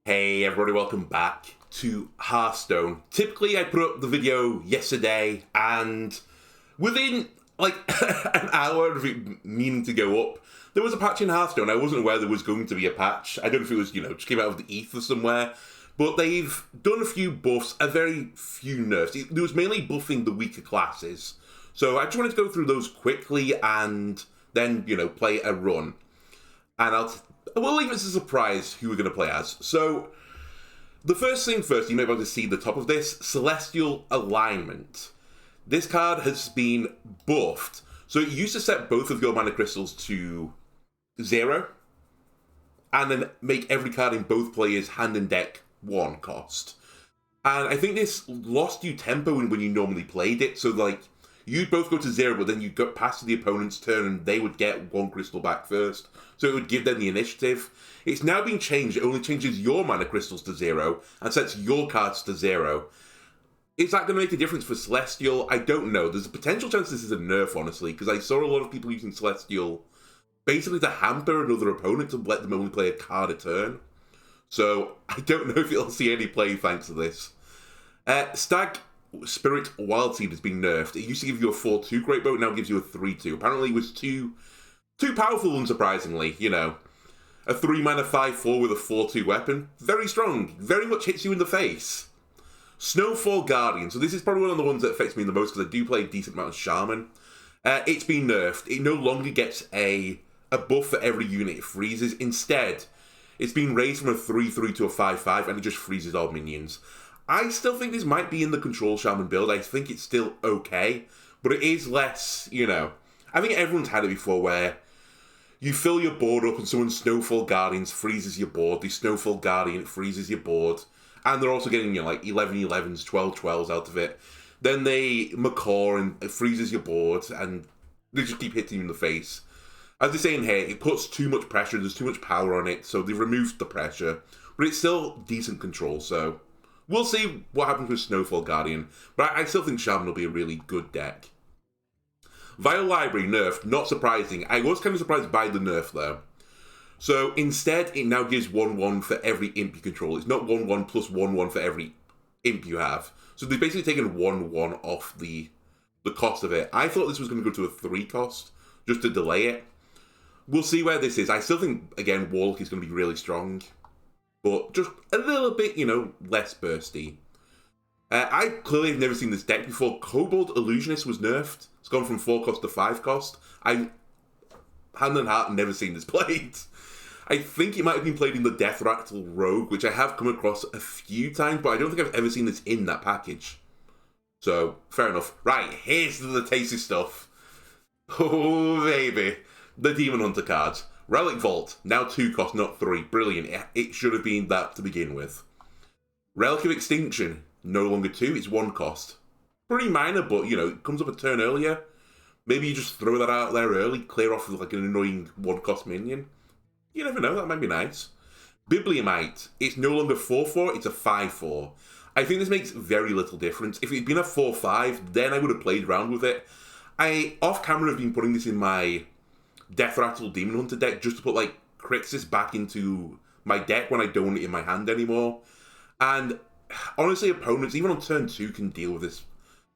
Hey everybody, welcome back to Hearthstone. Typically I put up the video yesterday and within like an hour of it meaning to go up, there was a patch in Hearthstone. I wasn't aware there was going to be a patch. I don't know if it was, just came out of the ether somewhere. But they've done a few buffs, a very few nerfs. It was mainly buffing the weaker classes. So I just wanted to go through those quickly and then, play a run. And we'll leave it as a surprise who we're going to play as. So, the first thing first, you may be able to see the top of this, Celestial Alignment. This card has been buffed. So it used to set both of your mana crystals to 0, and then make every card in both players' hand and deck 1 cost. And I think this lost you tempo when you normally played it, so you'd both go to 0, but then you'd go past the opponent's turn and they would get 1 crystal back first. So it would give them the initiative. It's now been changed. It only changes your mana crystals to 0 and sets your cards to 0. Is that going to make a difference for Celestial? I don't know. There's a potential chance this is a nerf, honestly, because I saw a lot of people using Celestial basically to hamper another opponent to let them only play a card a turn. So I don't know if you'll see any play thanks to this. Stag Spirit Wild Seed has been nerfed. It used to give you a 4-2 great bow, now it gives you a 3-2. Apparently it was too powerful, unsurprisingly, A 3-mana 5-4 with a 4-2 weapon. Very strong. Very much hits you in the face. Snowfall Guardian. So this is probably one of the ones that affects me the most because I do play a decent amount of Shaman. It's been nerfed. It no longer gets a buff for every unit it freezes. Instead, it's been raised from a 3-3 to a 5-5 and it just freezes all minions. I still think this might be in the Control Shaman build. I think it's still okay. But it is less, I think everyone's had it before where you fill your board up and someone Snowfall Guardians freezes your board. The Snowfall Guardian freezes your board. And they're also getting, 11-11s, 12-12s out of it. Then they Macaw and it freezes your board and they just keep hitting you in the face. As they say in here, it puts too much pressure, there's too much power on it, so they've removed the pressure. But it's still decent control, so we'll see what happens with Snowfall Guardian. But I still think Shaman will be a really good deck. Vial Library nerfed, not surprising. I was kind of surprised by the nerf though. So instead, it now gives 1-1 for every imp you control. It's not 1-1 plus 1-1 for every imp you have. So they've basically taken 1-1 off the cost of it. I thought this was going to go to a 3 cost, just to delay it. We'll see where this is. I still think, again, Warlock is going to be really strong. But just a little bit, less bursty. I clearly have never seen this deck before. Kobold Illusionist was nerfed. It's gone from 4 cost to 5 cost. I, hand on heart, never seen this played. I think it might have been played in the Renathal Rogue, which I have come across a few times, but I don't think I've ever seen this in that package. So, fair enough. Right, here's the tasty stuff. Oh, baby. The Demon Hunter cards. Relic Vault, now 2 cost, not 3. Brilliant. It should have been that to begin with. Relic of Extinction, no longer 2, it's 1 cost. Pretty minor, but, it comes up a turn earlier. Maybe you just throw that out there early, clear off with an annoying 1 cost minion. You never know, that might be nice. Bibliomite, it's no longer 4-4, it's a 5-4. I think this makes very little difference. If it had been a 4-5, then I would have played around with it. I, off camera, have been putting this in my Deathrattle Demon Hunter deck just to put, Crixus back into my deck when I don't want it in my hand anymore. And, honestly, opponents, even on turn 2, can deal with this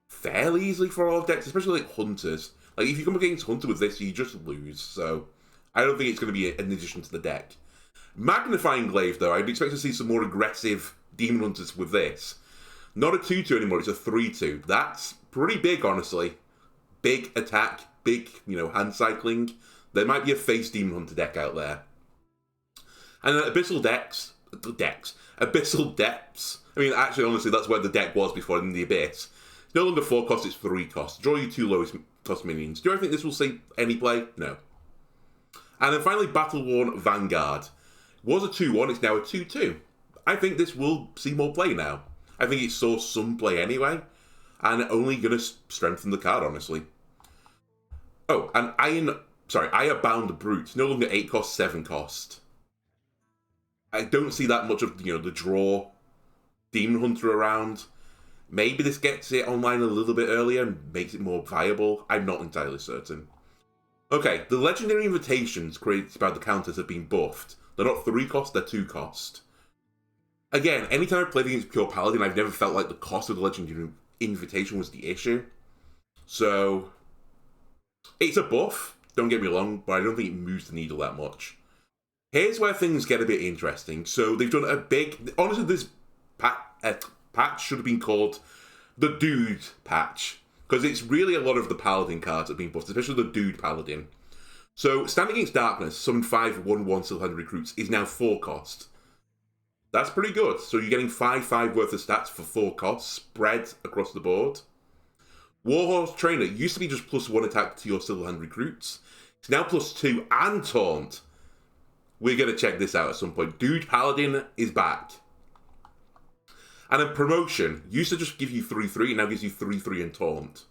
fairly easily for a lot of decks, especially, Hunters. If you come against Hunter with this, you just lose, so I don't think it's going to be an addition to the deck. Magnifying Glaive, though, I'd expect to see some more aggressive Demon Hunters with this. Not a 2-2 anymore, it's a 3-2. That's pretty big, honestly. Big attack, big, hand cycling. There might be a face Demon Hunter deck out there. And then Abyssal Depths. I mean, actually, honestly, that's where the deck was before in the Abyss. It's no longer 4 cost, it's 3 cost. Draw your 2 lowest cost minions. Do I think this will see any play? No. And then finally, Battle-Worn Vanguard. It was a 2-1, it's now a 2-2. I think this will see more play now. I think it saw some play anyway, and only going to strengthen the card, honestly. Oh, and Irebound Brute. No longer 8 cost, 7 cost. I don't see that much of, the draw Demon Hunter around. Maybe this gets it online a little bit earlier and makes it more viable. I'm not entirely certain. Okay, the Legendary Invitations created by the counters have been buffed. They're not 3 cost, they're 2 cost. Again, anytime I've played against Pure Paladin, I've never felt like the cost of the Legendary Invitation was the issue. So, it's a buff, don't get me wrong, but I don't think it moves the needle that much. Here's where things get a bit interesting. So, they've done a big... Honestly, this patch should have been called the Dude patch, because it's really a lot of the Paladin cards that have been buffed, especially the Dude Paladin. So, Stand Against Darkness, summon 5 1/1 Silver-Hand recruits, is now 4 cost. That's pretty good. So you're getting 5/5 worth of stats for 4 costs, spread across the board. Warhorse Trainer used to be just +1 attack to your Silver-Hand recruits. It's now +2 and Taunt. We're going to check this out at some point. Dude Paladin is back. And then Promotion used to just give you 3/3, now gives you 3/3 and Taunt.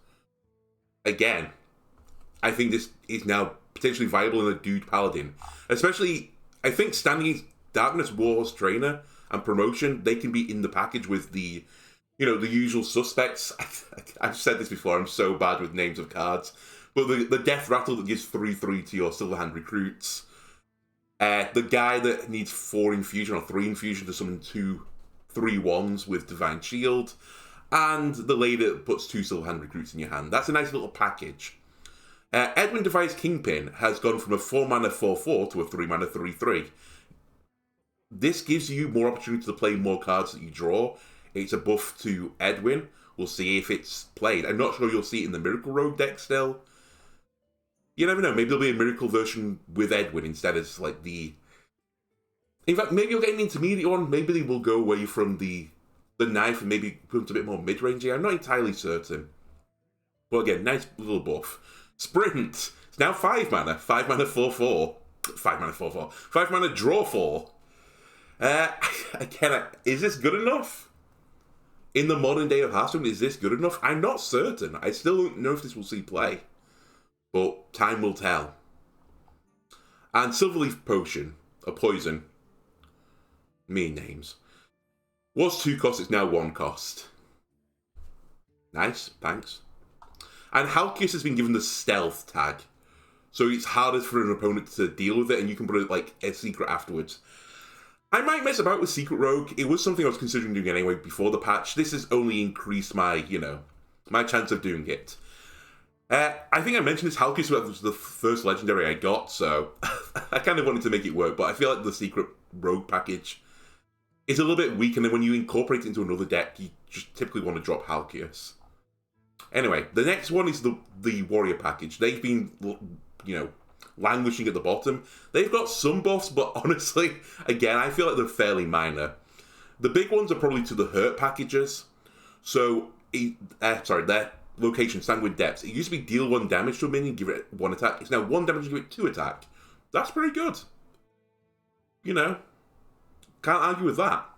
Again, I think this is now potentially viable in a Dude Paladin. Especially, I think Standing Darkness, Warhorse Trainer, and Promotion, they can be in the package with the, you know, the usual suspects. I've said this before, I'm so bad with names of cards. But the Death Rattle that gives 3/3 to your Silver-Hand recruits. The guy that needs 4 infusion or 3 infusion to summon 2 3/1s with Divine Shield. And the lady that puts 2 Silver-Hand recruits in your hand. That's a nice little package. Edwin Device Kingpin has gone from a 4-mana 4/4 to a 3-mana 3/3. This gives you more opportunity to play more cards that you draw. It's a buff to Edwin. We'll see if it's played. I'm not sure you'll see it in the Miracle Road deck still. You never know. Maybe there'll be a Miracle version with Edwin instead of like the... In fact, maybe you'll get an intermediate one. Maybe they will go away from the knife and maybe put it a bit more mid-rangey. I'm not entirely certain. But again, nice little buff. Sprint. It's now 5 mana. 5 mana 4/4. 5 mana 4/4. 5 mana draw 4. Again, is this good enough? In the modern day of Hearthstone, is this good enough? I'm not certain. I still don't know if this will see play. But time will tell. And Silverleaf Potion, a poison. Mean names. Was 2 cost, it's now 1 cost. Nice, thanks. And Halkius has been given the Stealth tag. So it's harder for an opponent to deal with it, and you can put it like a secret afterwards. I might mess about with Secret Rogue. It was something I was considering doing anyway before the patch. This has only increased my, you know, my chance of doing it. I think I mentioned this, Halkius was the first legendary I got, so I kind of wanted to make it work, but I feel like the Secret Rogue package is a little bit weak, and then when you incorporate it into another deck, you just typically want to drop Halkius. Anyway, the next one is the Warrior package. They've been, you know, languishing at the bottom. They've got some buffs, but honestly, again, I feel like they're fairly minor. The big ones are probably to the hurt packages. So, their location, Sanguine Depths. It used to be deal 1 damage to a minion, give it 1 attack. It's now 1 damage, give it 2 attack. That's pretty good. You know, can't argue with that.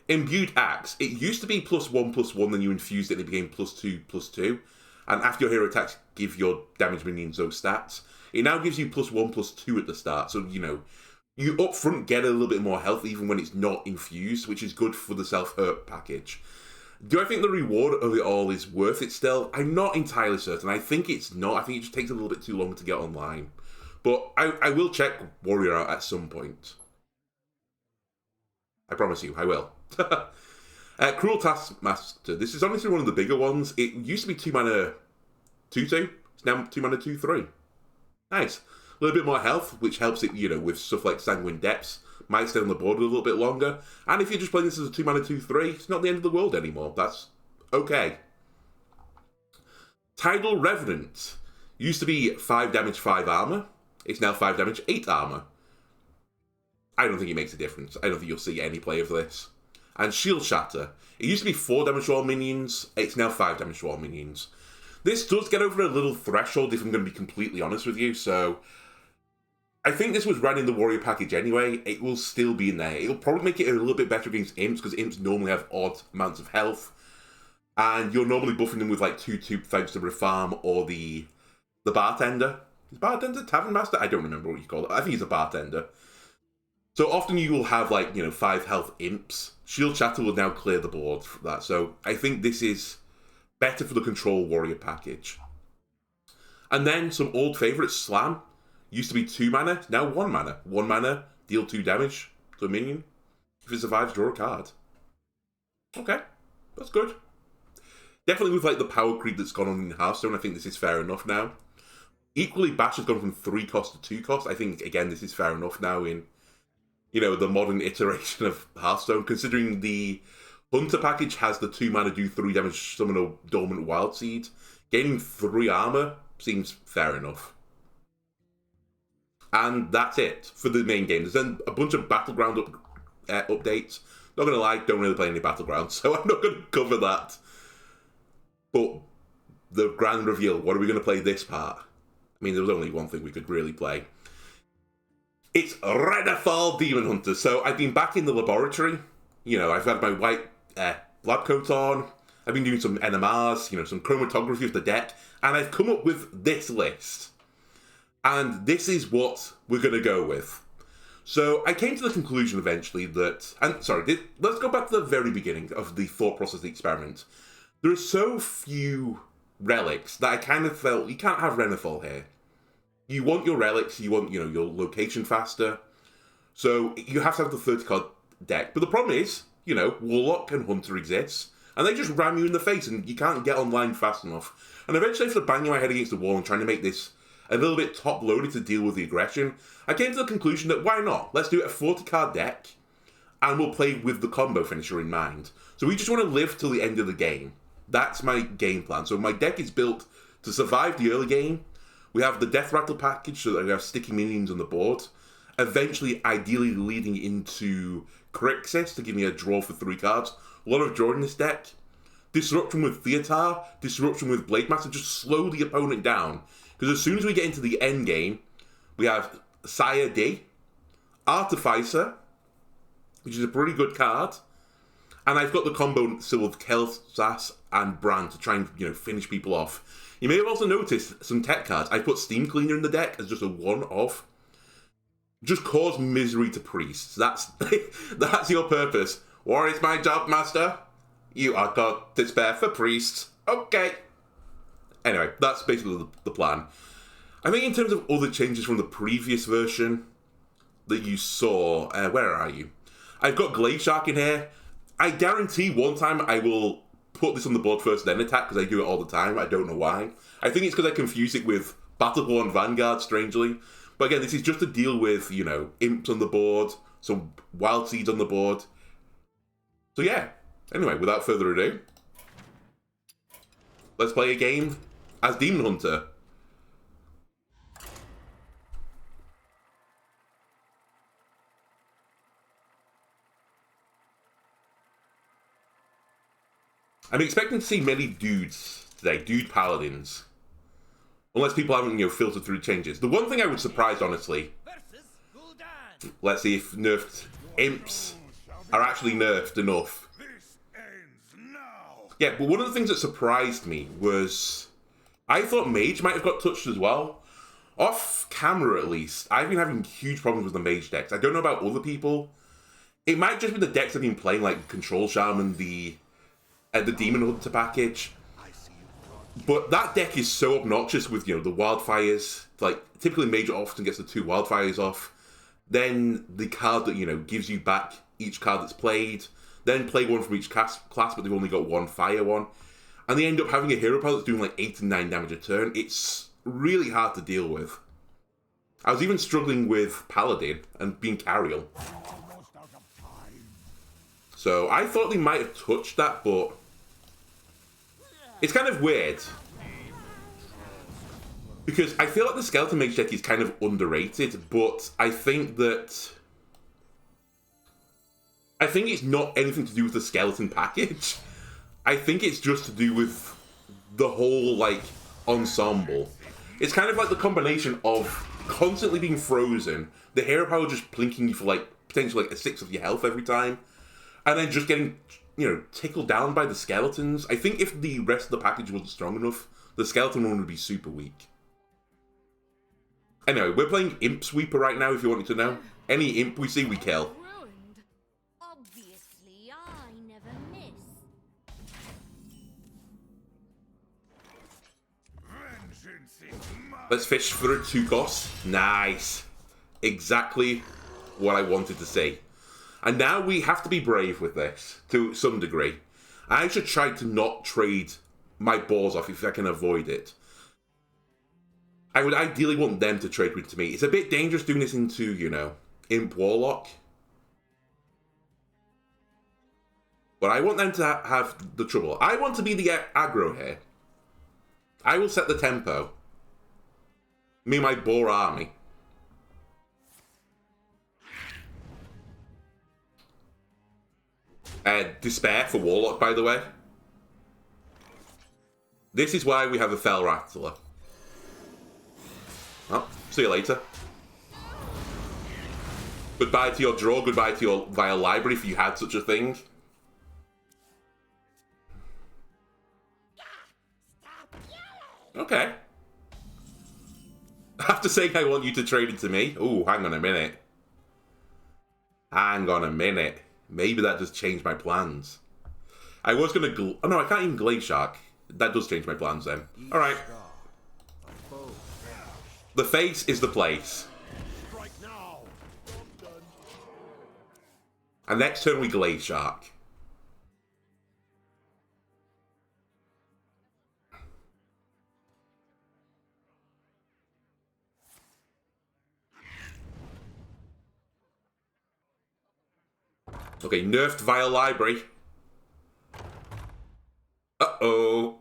Imbued Axe. It used to be +1/+1, then you infused it and it became +2/+2. And after your hero attacks, give your damage minions those stats. It now gives you +1/+2 at the start. So, you know, you up front get a little bit more health even when it's not infused, which is good for the self-hurt package. Do I think the reward of it all is worth it still? I'm not entirely certain. I think it's not. I think it just takes a little bit too long to get online. But I will check Warrior out at some point. I promise you, I will. Cruel Taskmaster. This is honestly one of the bigger ones. It used to be 2 mana 2/2. It's now 2 mana 2/3. Nice. A little bit more health, which helps it, you know, with stuff like Sanguine Depths. Might stay on the board a little bit longer. And if you're just playing this as a 2 mana 2/3, it's not the end of the world anymore. That's okay. Tidal Revenant. Used to be 5 damage, 5 armor. It's now 5 damage, 8 armor. I don't think it makes a difference. I don't think you'll see any play of this. And Shield Shatter. It used to be 4 damage to all minions. It's now 5 damage to all minions. This does get over a little threshold, if I'm going to be completely honest with you. So, I think this was ran in the Warrior package anyway. It will still be in there. It'll probably make it a little bit better against Imps, because Imps normally have odd amounts of health. And you're normally buffing them with like 2/2 thanks to Refarm or the Bartender. Is Bartender Tavern Master? I don't remember what you call it. I think he's a Bartender. So often you will have, like, you know, 5 health Imps. Shield Shatter will now clear the board for that. So I think this is better for the Control Warrior package. And then some old favourites, Slam. Used to be 2 mana, now 1 mana. 1 mana, deal 2 damage to a minion. If it survives, draw a card. Okay, that's good. Definitely with like the power creep that's gone on in Hearthstone, I think this is fair enough now. Equally, Bash has gone from 3 cost to 2 cost. I think, again, this is fair enough now in, you know, the modern iteration of Hearthstone, considering the Hunter package has the 2 mana do 3 damage, summon a Dormant Wild Seed. Gaining 3 armor seems fair enough. And that's it for the main game. There's then a bunch of Battleground updates. Not gonna lie, don't really play any Battlegrounds, so I'm not gonna cover that. But the grand reveal, what are we gonna play this part? I mean, there was only one thing we could really play. It's Renathal Demon Hunter. So I've been back in the laboratory. You know, I've had my white lab coat on. I've been doing some NMRs, you know, some chromatography of the deck. And I've come up with this list. And this is what we're going to go with. So I came to the conclusion eventually that... And sorry, let's go back to the very beginning of the thought process of the experiment. There are so few relics that I kind of felt you can't have Renathal here. You want your relics, you want, you know, your location faster. So you have to have the 30 card deck. But the problem is, you know, Warlock and Hunter exists, and they just ram you in the face and you can't get online fast enough. And eventually, after banging my head against the wall and trying to make this a little bit top loaded to deal with the aggression, I came to the conclusion that why not? Let's do a 40 card deck and we'll play with the combo finisher in mind. So we just want to live till the end of the game. That's my game plan. So my deck is built to survive the early game. We have the Death Rattle package, so that we have sticky minions on the board. Eventually, ideally leading into Crixus to give me a draw for 3 cards. A lot of draw in this deck. Disruption with Theatar, Disruption with Blade Master, just slow the opponent down. Because as soon as we get into the end game, we have Sire D, Artificer, which is a pretty good card. And I've got the combo still with Kelsas and Brand to try and, you know, finish people off. You may have also noticed some tech cards. I put Steam Cleaner in the deck as just a one-off. Just cause misery to priests. That's that's your purpose. War is my job, master. You are got to spare for priests. Okay. Anyway, that's basically the plan. I think in terms of other changes from the previous version that you saw, where are you? I've got Glade Shark in here. I guarantee one time I will put this on the board first, then attack, because I do it all the time. I don't know why. I think it's because I confuse it with Battleborn Vanguard, strangely. But again, this is just to deal with, you know, imps on the board, some wild seeds on the board. So yeah, anyway, without further ado, let's play a game as Demon Hunter. I'm expecting to see many dudes today, dude paladins. Unless people haven't, you know, filtered through changes. The one thing I was surprised, honestly, let's see if nerfed imps are actually nerfed enough. Yeah, but one of the things that surprised me was I thought Mage might have got touched as well. Off camera, at least, I've been having huge problems with the Mage decks. I don't know about other people. It might just be the decks I've been playing, like Control Shaman, the Demon Hunter package. But that deck is so obnoxious with, you know, the wildfires. Like, typically Mage often gets the 2 wildfires off. Then the card that, you know, gives you back each card that's played. Then play one from each class, but they've only got 1 fire one. And they end up having a hero pile that's doing like 8 and 9 damage a turn. It's really hard to deal with. I was even struggling with Paladin and being Cariel. So I thought they might have touched that, but it's kind of weird. Because I feel like the Skeleton Mage deck is kind of underrated, but I think it's not anything to do with the Skeleton package. I think it's just to do with the whole, like, ensemble. It's kind of like the combination of constantly being frozen, the hero power just plinking you for, like, potentially like a 6 of your health every time, and then just getting, you know, tickled down by the skeletons. I think if the rest of the package wasn't strong enough, the skeleton one would be super weak. Anyway, we're playing Imp Sweeper right now, if you wanted to know. Any imp we see, we kill. Obviously, I never miss. Let's fish for a 2 cost. Nice. Exactly what I wanted to see. And now we have to be brave with this, to some degree. I should try to not trade my balls off if I can avoid it. I would ideally want them to trade with me. It's a bit dangerous doing this into, you know, Imp Warlock. But I want them to have the trouble. I want to be the aggro here. I will set the tempo. Me and my boar army. Despair for Warlock, by the way. This is why we have a Fell Rattler. Well, see you later. Goodbye to your draw, goodbye to your vile library if you had such a thing. Okay. After saying I want you to trade it to me. Ooh, hang on a minute. Hang on a minute. Maybe that does change my plans. I was gonna oh no, I can't even Glade Shark. That does change my plans then. Alright. The face is the place. And next turn we Glade Shark. Okay, nerfed Vile Library. Uh-oh.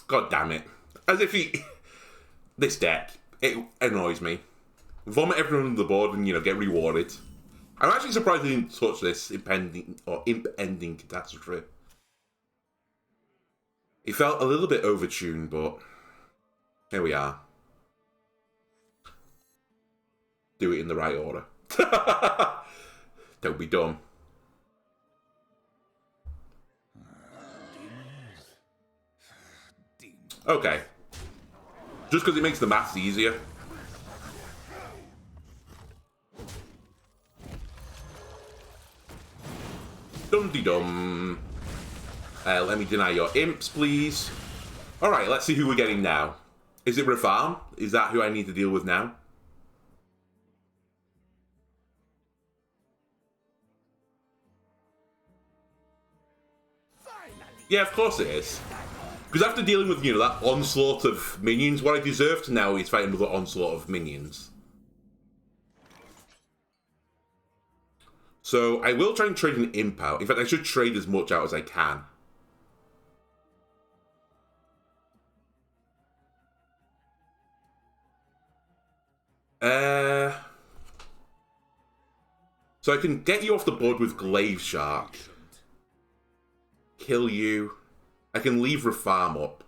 God damn it. As if he... This deck, it annoys me. Vomit everyone on the board and, you know, get rewarded. I'm actually surprised they didn't touch this imp-ending catastrophe. It felt a little bit overtuned, but... Here we are. Do it in the right order. Don't be dumb. Okay. Just because it makes the maths easier. Dum-de-dum. Let me deny your imps, please. Alright, let's see who we're getting now. Is it Renathal? Is that who I need to deal with now? Yeah, of course it is. Because after dealing with, you know, that onslaught of minions, what I deserve to now is fight another onslaught of minions. So, I will try and trade an imp out. In fact, I should trade as much out as I can. So I can get you off the board with Glaive Shark. Kill you. I can leave Refarm up.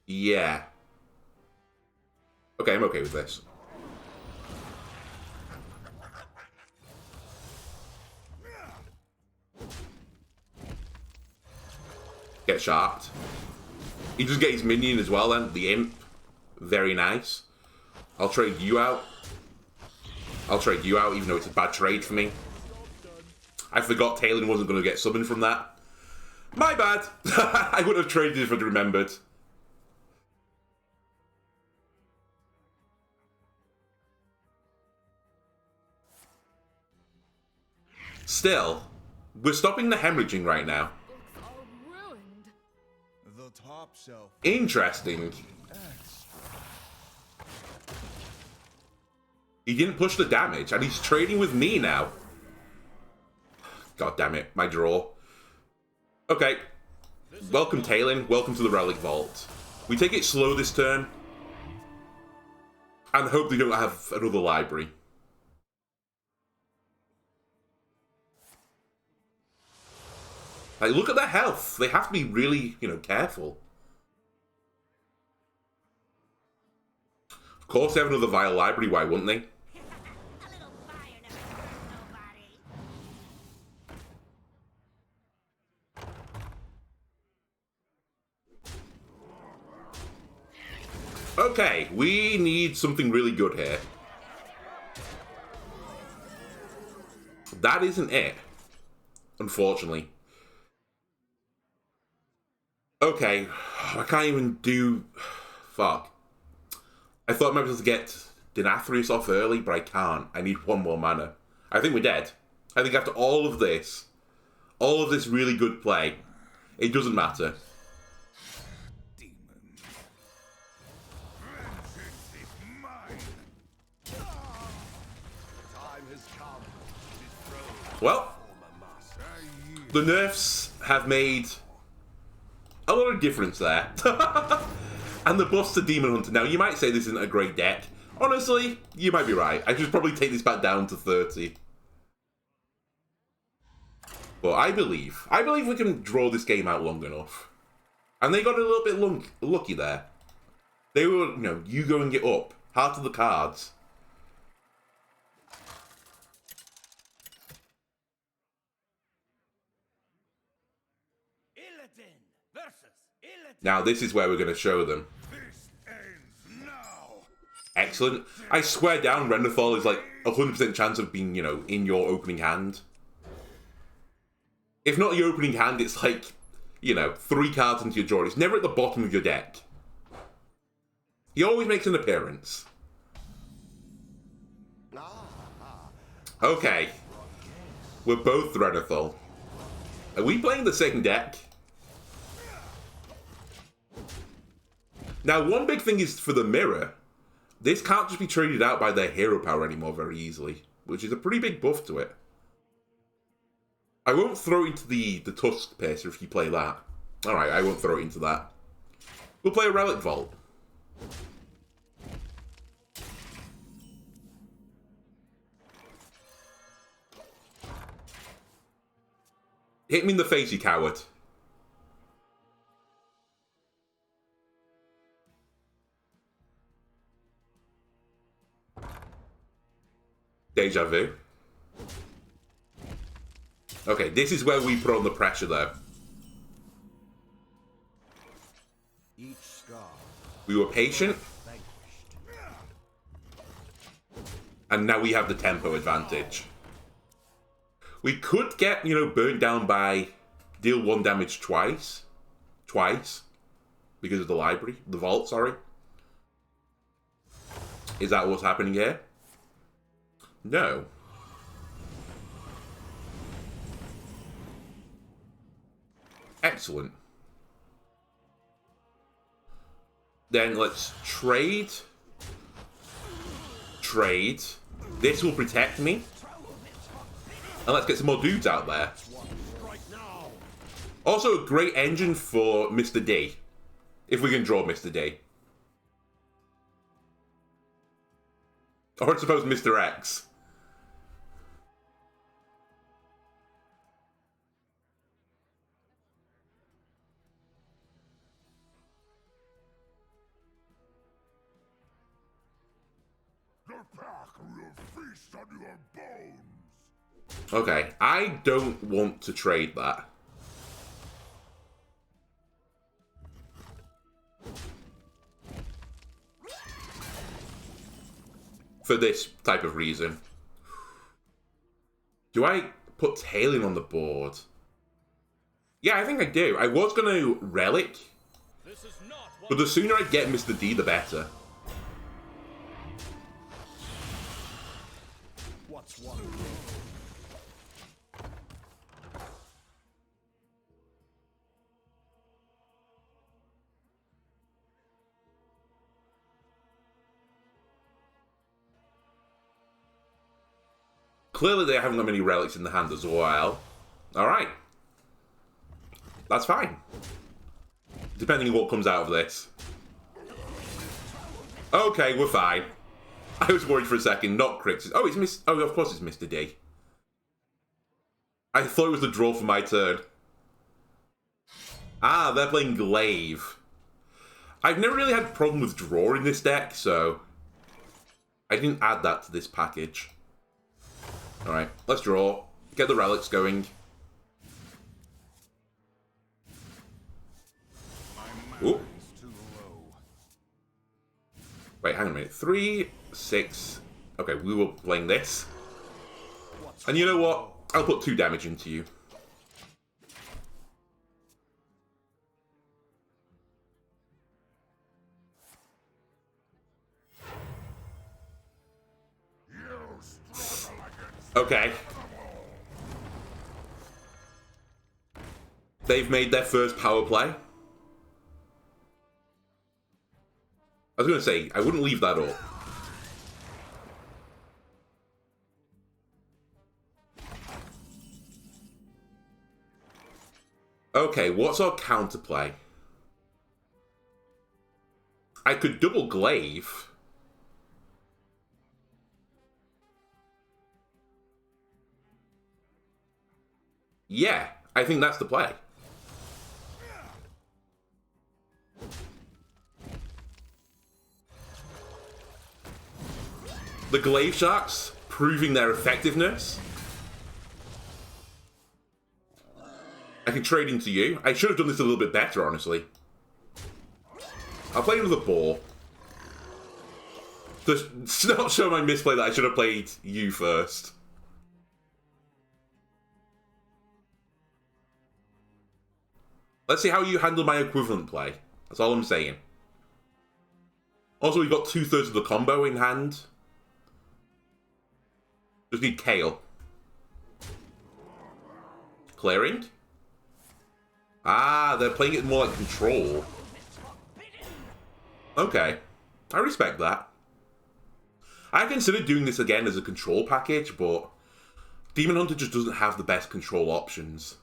Yeah. Okay, I'm okay with this. Get sharked. He just get his minion as well then, the imp. Very nice. I'll trade you out. I'll trade you out even though it's a bad trade for me. I forgot Talon wasn't going to get summoned from that. My bad. I would have traded if I'd remembered. Still, we're stopping the hemorrhaging right now. Interesting. He didn't push the damage, and he's trading with me now. God damn it, my draw. Okay. Welcome, Talon. Welcome to the Relic Vault. We take it slow this turn. And hope they don't have another library. Like, look at their health. They have to be really, you know, careful. Of course they have another Vile Library, why wouldn't they? Okay, we need something really good here. That isn't it, unfortunately. Okay, I can't even do... Fuck. I thought I might be able to get Nathria off early, but I can't. I need one more mana. I think we're dead. I think after all of this really good play, it doesn't matter. Well, the nerfs have made a lot of difference there. And the buffs to Demon Hunter. Now, you might say this isn't a great deck. Honestly, you might be right. I should probably take this back down to 30. But I believe we can draw this game out long enough. And they got a little bit lucky there. They were, you know, you going it up. Heart of the cards. Now, this is where we're going to show them. Excellent. I swear down, Renathal is like 100% chance of being, you know, in your opening hand. If not your opening hand, it's like, you know, 3 cards into your draw. It's never at the bottom of your deck. He always makes an appearance. Okay. We're both Renathal. Are we playing the same deck? Now, one big thing is for the mirror. This can't just be traded out by their hero power anymore very easily, which is a pretty big buff to it. I won't throw it into the Tusk Piercer if you play that. Alright, I won't throw it into that. We'll play a Relic Vault. Hit me in the face, you coward. Deja vu. Okay, this is where we put on the pressure, though. We were patient. And now we have the tempo advantage. We could get, you know, burnt down by deal 1 damage twice. Because of the library. The vault, sorry. Is that what's happening here? No. Excellent. Then let's trade. Trade. This will protect me. And let's get some more dudes out there. Also a great engine for Mr. D. If we can draw Mr. D. Or I suppose Mr. X. Okay, I don't want to trade that. For this type of reason. Do I put Tailing on the board? Yeah, I think I do. I was going to Relic. But the sooner I get Mr. D, the better. What's one? Clearly they haven't got many relics in the hand as well. Alright. That's fine. Depending on what comes out of this. Okay, we're fine. I was worried for a second. Not Crix. Oh, oh, of course it's Mr. D. I thought it was the draw for my turn. Ah, they're playing Glaive. I've never really had a problem with draw in this deck, so I didn't add that to this package. Alright, let's draw. Get the relics going. Ooh. Wait, hang on a minute. 3, 6. Okay, we were playing this. And you know what? I'll put 2 damage into you. Okay. They've made their first power play. I was going to say, I wouldn't leave that up. Okay, what's our counterplay? I could double glaive. Yeah, I think that's the play. The glaive sharks proving their effectiveness. I can trade into you. I should have done this a little bit better, honestly. I'll play another ball. Just not show my misplay that I should have played you first. Let's see how you handle my equivalent play. That's all I'm saying. Also, we've got 2/3 of the combo in hand. Just need Kale. Clearing? Ah, they're playing it more like control. Okay. I respect that. I considered doing this again as a control package, but Demon Hunter just doesn't have the best control options.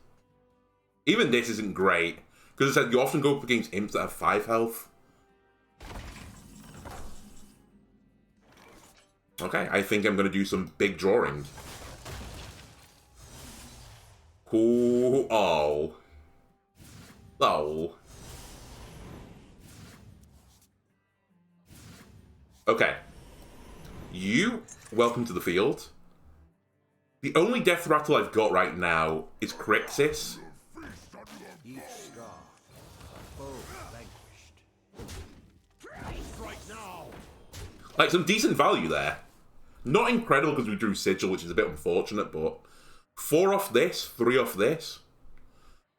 Even this isn't great, because you often go up against imps that have 5 health. Okay, I think I'm going to do some big drawing. Ooh, oh. Oh. Okay. You, welcome to the field. The only death rattle I've got right now is Crixus. Like, some decent value there. Not incredible because we drew Sigil, which is a bit unfortunate, but 4 off this, 3 off this.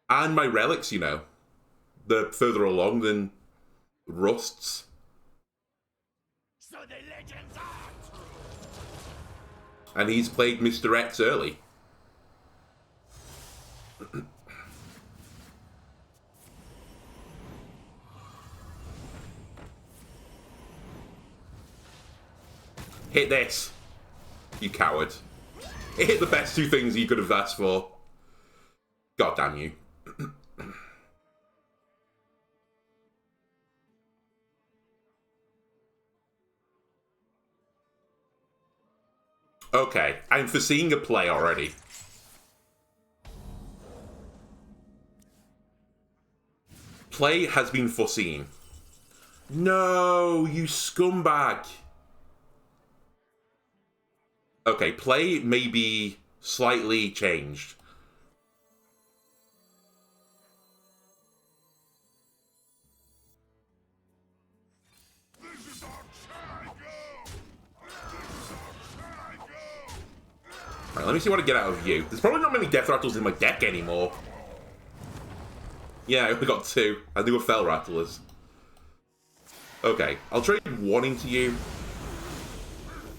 And my relics, you know. They're further along than Rust's. So the legends are true. And he's played Mr. X early. Hit this, you coward. It hit the best 2 things you could have asked for. God damn you. Okay, I'm foreseeing a play already. Play has been foreseen. No, you scumbag. Okay, play may be slightly changed. Alright, let me see what I get out of you. There's probably not many Death Rattles in my deck anymore. Yeah, I only got 2. And they were Fel Rattlers. Okay, I'll trade 1 into you.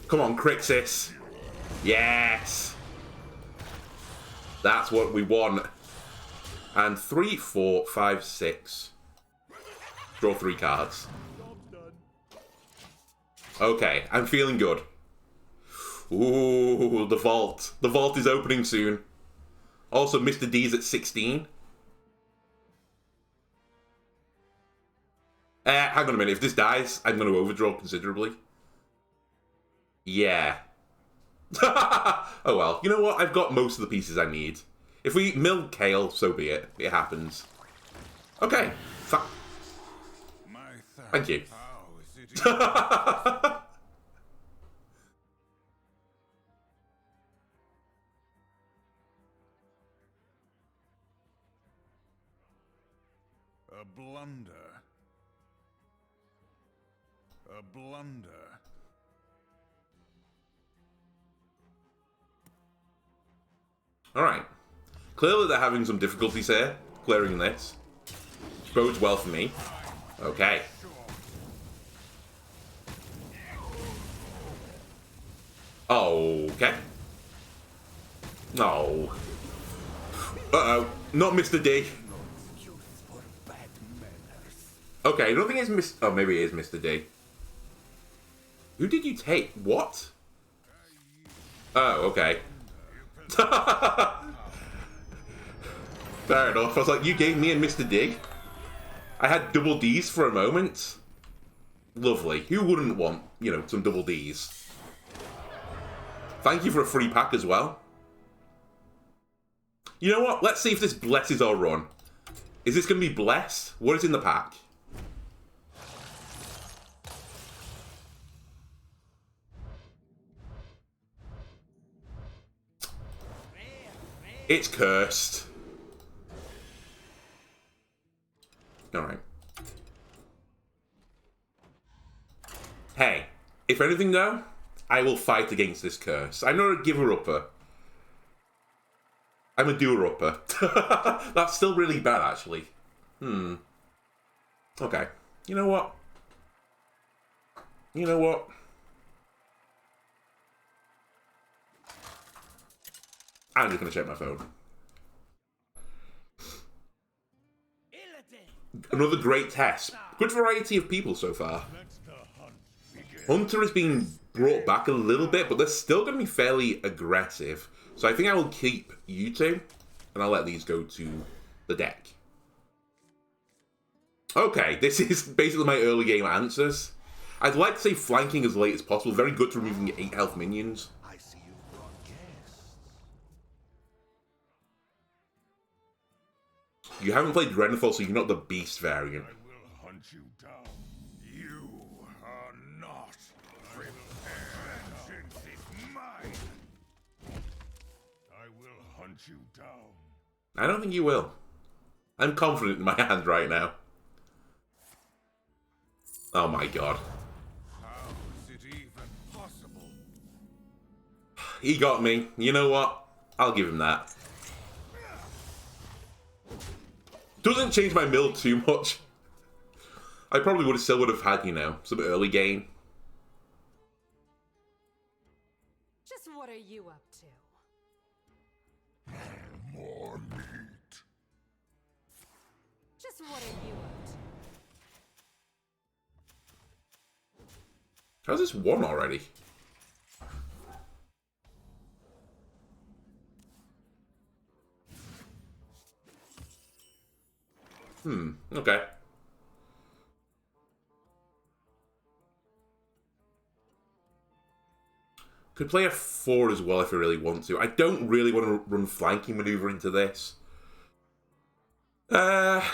Come on, Crixus. Yes! That's what we want. And 3, 4, 5, 6. Draw 3 cards. Okay, I'm feeling good. Ooh, the vault. The vault is opening soon. Also, Mr. D's at 16. Hang on a minute. If this dies, I'm going to overdraw considerably. Yeah. Oh well. You know what? I've got most of the pieces I need. If we mill Kale, so be it. It happens. Okay. Thank you. A blunder. A blunder. Alright. Clearly they're having some difficulties here, clearing this. Bodes well for me. Okay. Okay. No. Uh-oh. Not Mr. D. Okay, I don't think it's oh, maybe it is Mr. D. Who did you take? What? Oh, okay. Fair enough. I was like, you gave me a Mr. D? I had double Ds for a moment. Lovely. Who wouldn't want, you know, some double Ds? Thank you for a free pack as well. You know what? Let's see if this blesses our run. Is this going to be blessed? What is in the pack? It's cursed. Alright. Hey, if anything though, I will fight against this curse. I'm not a giver-upper. I'm a doer-upper. That's still really bad, actually. Okay. You know what? You know what? I'm just going to check my phone. Another great test. Good variety of people so far. Hunter has been brought back a little bit, but they're still going to be fairly aggressive. So I think I will keep you two, and I'll let these go to the deck. Okay, this is basically my early game answers. I'd like to say flanking as late as possible. Very good for removing 8 health minions. I see you brought guests. You haven't played Renathal, so you're not the beast variant. I will hunt you down. You are not prepared. Vengeance is mine. I will hunt you down. I don't think you will. I'm confident in my hand right now. Oh my god. How is it even possible? He got me. You know what? I'll give him that. Doesn't change my build too much. I probably would have had, you know, some early game. Just what are you up to? More meat. Just what are you up to? How's this one already? Okay. Could play a 4 as well if I really want to. I don't really want to run flanking maneuver into this. It's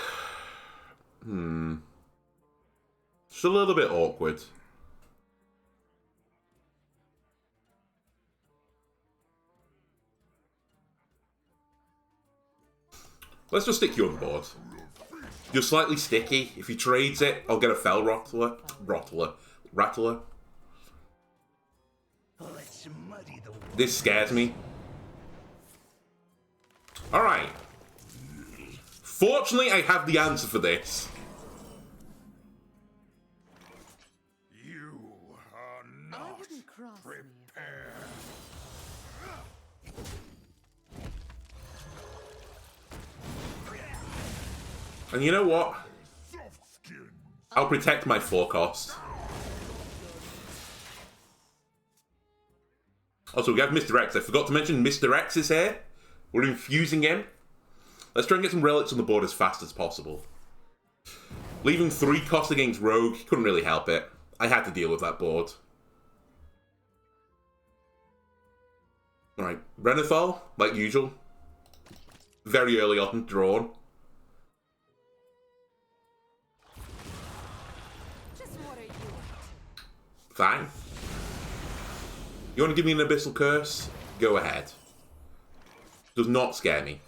a little bit awkward. Let's just stick you on board. You're slightly sticky. If he trades it, I'll get a Fell Rattler. This scares me. Alright. Fortunately, I have the answer for this. You are not prepared. And you know what? Soft skin. I'll protect my 4 cost. Also, we have Mr. X. I forgot to mention Mr. X is here. We're infusing him. Let's try and get some relics on the board as fast as possible. Leaving 3 cost against Rogue, couldn't really help it. I had to deal with that board. Alright, Renathal, like usual. Very early on, drawn. Fine. You want to give me an Abyssal Curse? Go ahead. Does not scare me.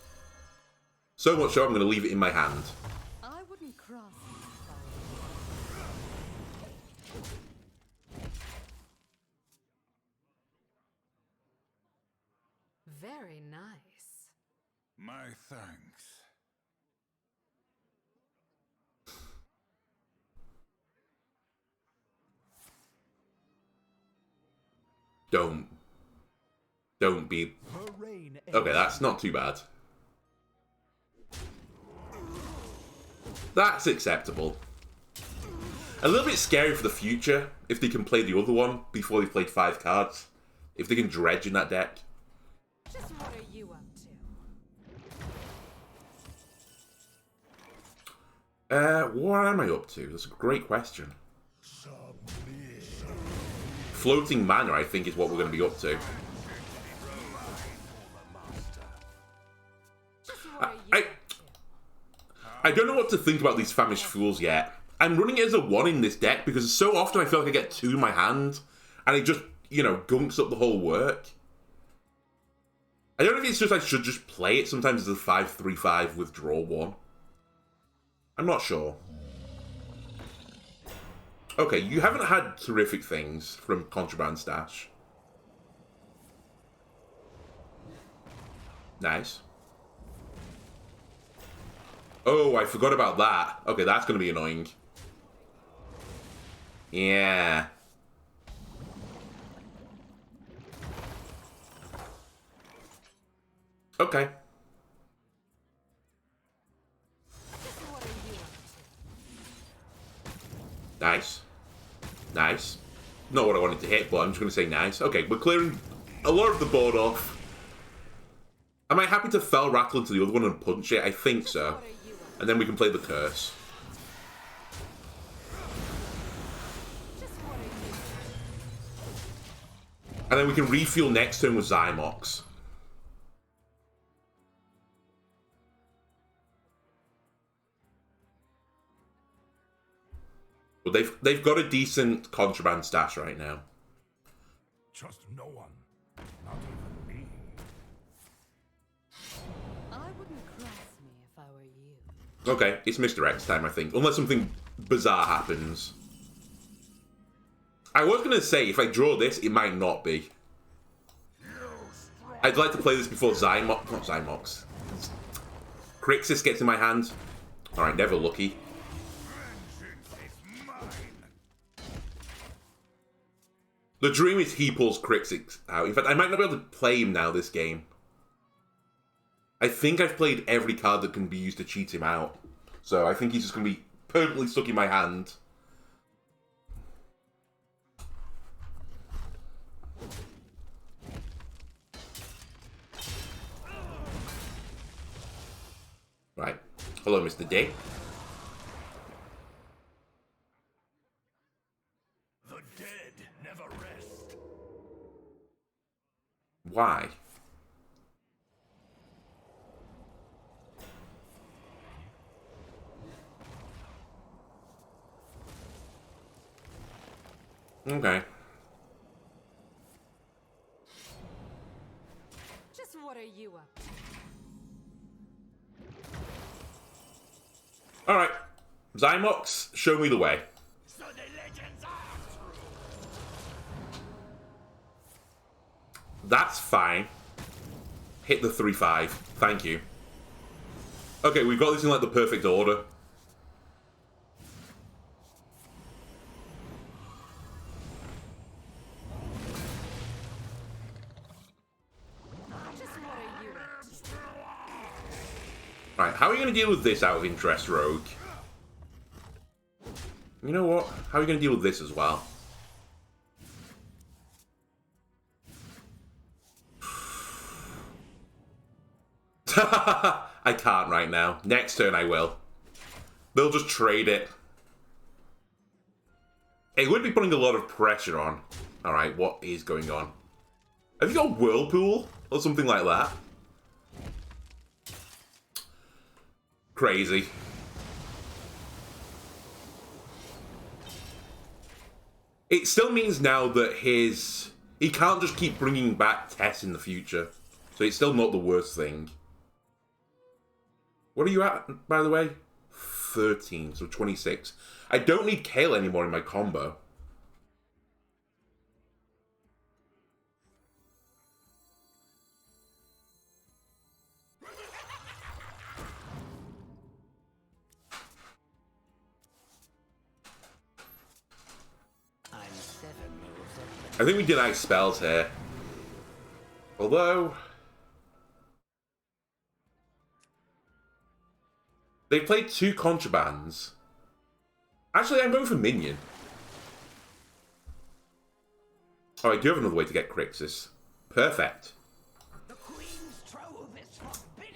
So much so I'm going to leave it in my hand. I wouldn't cross you. Very nice. My thanks. Don't be... Her reign Okay, that's not too bad. That's acceptable. A little bit scary for the future if they can play the other one before they've played 5 cards. If they can dredge in that deck. Just what are you up to? What am I up to? That's a great question. Floating mana, I think, is what we're going to be up to. I don't know what to think about these Famished Fools yet. I'm running it as a 1 in this deck because so often I feel like I get 2 in my hand and it just, you know, gunks up the whole work. I don't know if it's just I should just play it sometimes as a 5/3/5 with draw 1. I'm not sure. Okay, you haven't had terrific things from Contraband Stash. Nice. Oh, I forgot about that. Okay, that's going to be annoying. Yeah. Okay. Nice. Nice. Not what I wanted to hit, but I'm just going to say nice. Okay, we're clearing a lot of the board off. Am I happy to fell rattle into the other one and punch it? I think so. And then we can play the curse. And then we can refuel next turn with Zymox. But they've got a decent Contraband Stash right now. Trust no one, not even me. I wouldn't cross me if I were you. Okay, it's Mr. X time, I think. Unless something bizarre happens. I was going to say, if I draw this, it might not be. I'd like to play this before Zymox... Not Zymox. Crixus gets in my hand. Alright, never lucky. The dream is he pulls Crixus out. In fact, I might not be able to play him now this game. I think I've played every card that can be used to cheat him out. So I think he's just going to be permanently stuck in my hand. Right. Hello, Mr. D. The dead never rest. Why? Okay. Just what are you up to? Alright. Zymox, show me the way. So the legends are true. That's fine. Hit the 3/5. Thank you. Okay, we've got this in like the perfect order. Just what are you up to? Right, how are you going to deal with this out of interest, Rogue? You know what? How are you going to deal with this as well? I can't right now. Next turn I will. They'll just trade it. It would be putting a lot of pressure on. Alright, what is going on? Have you got Whirlpool? Or something like that? Crazy. It still means now that he can't just keep bringing back Tess in the future. So it's still not the worst thing. What are you at, by the way? 13, so 26. I don't need Kale anymore in my combo. I think we deny spells here. Although... They played 2 contrabands. Actually, I'm going for minion. Oh, I do have another way to get Crixus. Perfect.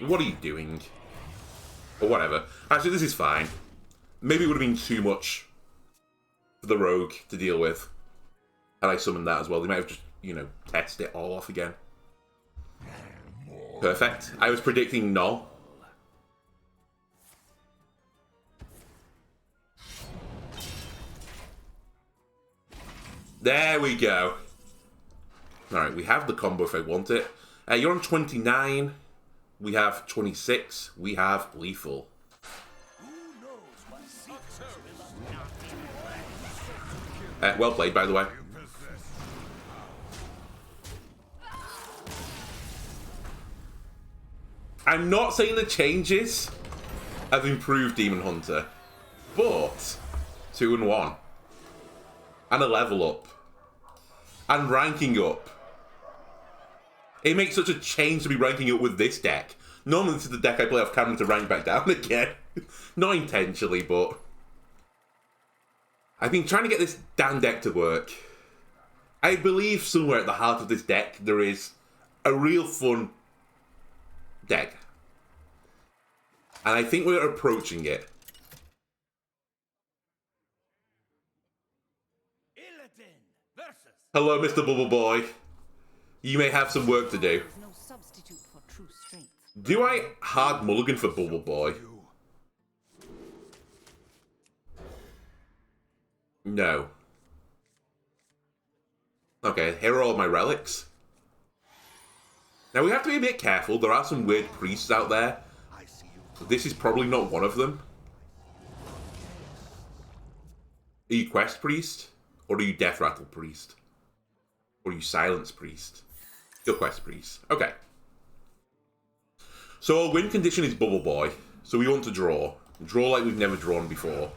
What are you doing? Or whatever. Actually, this is fine. Maybe it would have been too much for the rogue to deal with. Had I summoned that as well. They might have just, you know, tested it all off again. Perfect. I was predicting null. There we go. Alright, we have the combo if I want it. You're on 29. We have 26. We have lethal. Well played, by the way. I'm not saying the changes have improved Demon Hunter, but 2 and 1. And a level up. And ranking up. It makes such a change to be ranking up with this deck. Normally this is the deck I play off camera to rank back down again. Not intentionally, but I've been trying to get this damn deck to work. I believe somewhere at the heart of this deck there is a real fun deck. And I think we're approaching it. Hello, Mr. Bubble Boy. You may have some work to do. No substitute for true strength. Do I hard mulligan for Bubble Boy? No. Okay, here are all my relics. Now we have to be a bit careful. There are some weird priests out there. This is probably not one of them. Are you Quest Priest? Or are you Death Rattle Priest? Or are you Silence Priest? You're Quest Priest. Okay. So our win condition is Bubble Boy. So we want to draw. Draw like we've never drawn before.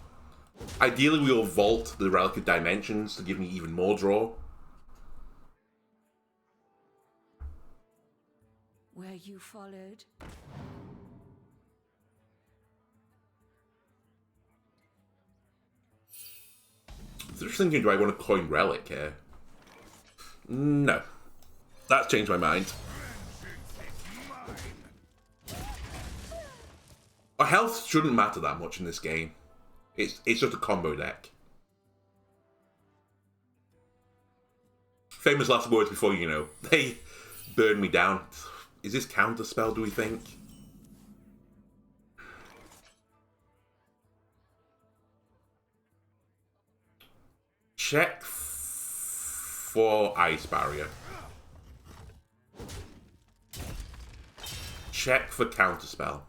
Ideally we'll vault the Relic of Dimensions to give me even more draw. Were you followed? So just thinking, do I want to coin Relic here? No. That's changed my mind. Our health shouldn't matter that much in this game. It's just a combo deck. Famous last words before, you know, they burn me down. Is this counterspell, do we think? Check for Ice Barrier. Check for counterspell.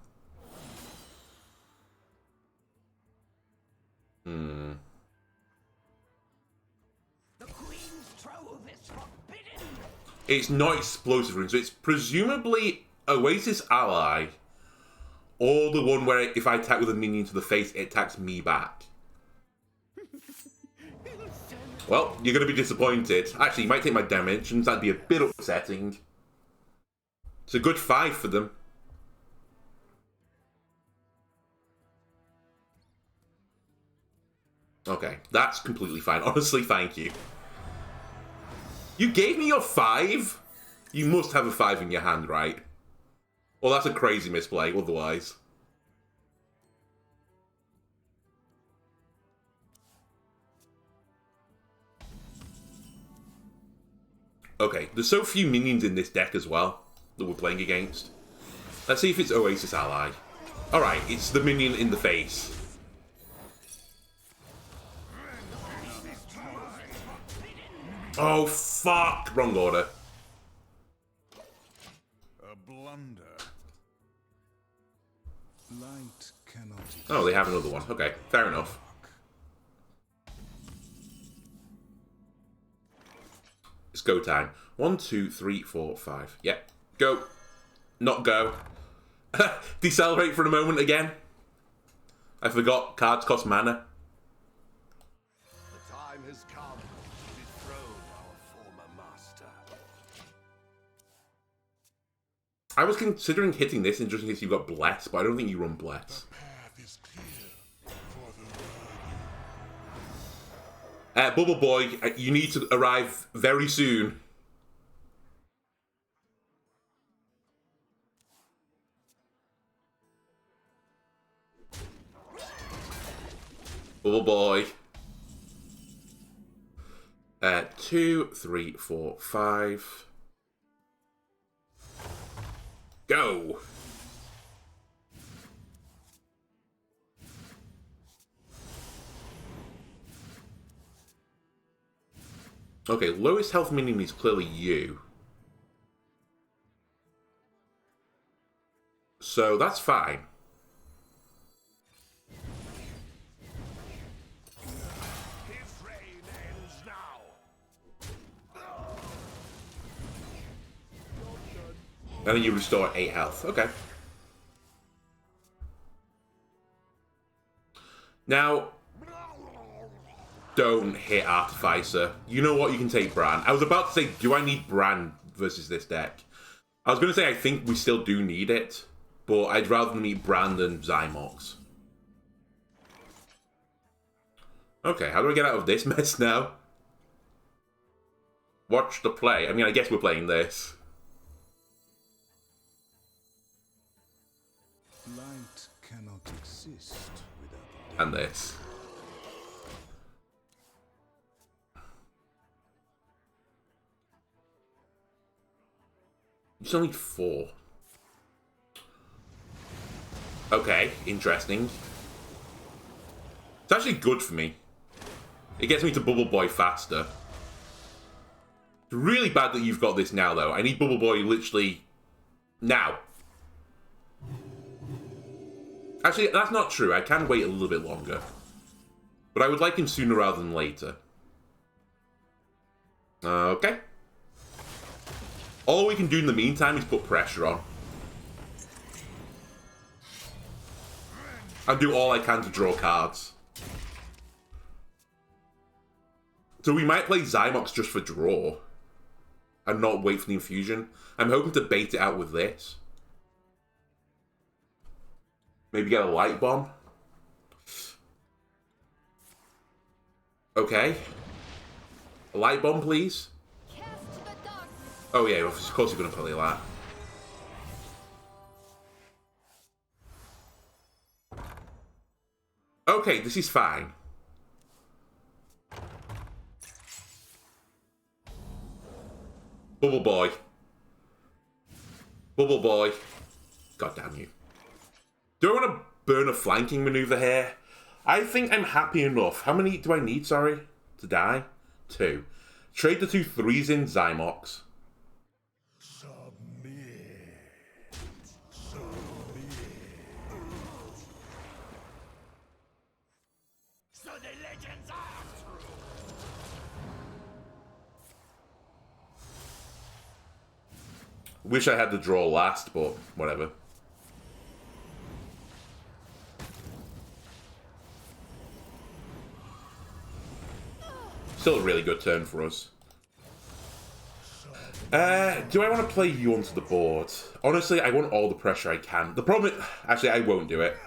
It's not explosive rune, so it's presumably Oasis Ally, or the one where if I attack with a minion to the face, it attacks me back. Well, you're going to be disappointed. Actually, you might take my dimensions. That'd be a bit upsetting. It's a good 5 for them. Okay, that's completely fine. Honestly, thank you. You gave me your 5? You must have a 5 in your hand, right? Well, that's a crazy misplay, otherwise. Okay, there's so few minions in this deck as well that we're playing against. Let's see if it's Oasis Ally. Alright, it's the minion in the face. Oh, fuck! Wrong order. A blunder. Light cannot. Oh, they have another one. Okay, fair enough. It's go time. 1, 2, 3, 4, 5. Yep. Go. Not go. Decelerate for a moment again. I forgot cards cost mana. The time has come to dethrone our former master. I was considering hitting this in just in case you got Bless, but I don't think you run Bless. The path is Bubble Boy, you need to arrive very soon. Bubble Boy. 2, 3, 4, 5. Go! Okay, lowest health minion is clearly you. So that's fine. His reign ends now. And then you restore 8 health. Okay. Now, don't hit Artificer. You know what? You can take Bran. I was about to say, do I need Bran versus this deck? I was going to say I think we still do need it, but I'd rather need Bran than Zymox. Okay, how do I get out of this mess now? Watch the play. I mean, I guess we're playing this. Light cannot exist without And this. You still need 4. Okay, interesting. It's actually good for me. It gets me to Bubble Boy faster. It's really bad that you've got this now, though. I need Bubble Boy literally now. Actually, that's not true. I can wait a little bit longer. But I would like him sooner rather than later. Okay. All we can do in the meantime is put pressure on. And do all I can to draw cards. So we might play Zymox just for draw. And not wait for the infusion. I'm hoping to bait it out with this. Maybe get a Light Bomb. Okay. A Light Bomb, please. Oh yeah, of course you're going to play that. Okay, this is fine. Bubble Boy. Bubble Boy. God damn you. Do I want to burn a flanking maneuver here? I think I'm happy enough. How many do I need, sorry, to die? 2. Trade the 2 3s in Zymox. So the legends are true. Wish I had the draw last, but whatever. Still a really good turn for us. Do I want to play you onto the board? Honestly, I want all the pressure I can. The problem is... Actually, I won't do it.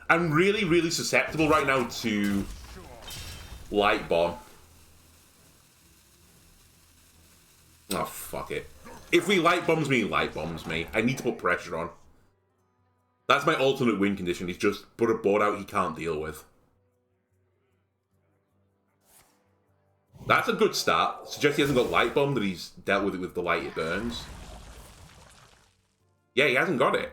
I'm really, really susceptible right now to Light Bomb. Oh, fuck it. If he Light Bombs me, he Light Bombs me. I need to put pressure on. That's my alternate win condition. He's just put a board out he can't deal with. That's a good start. Suggests he hasn't got Light Bomb, that he's dealt with it with the light it burns. Yeah, he hasn't got it.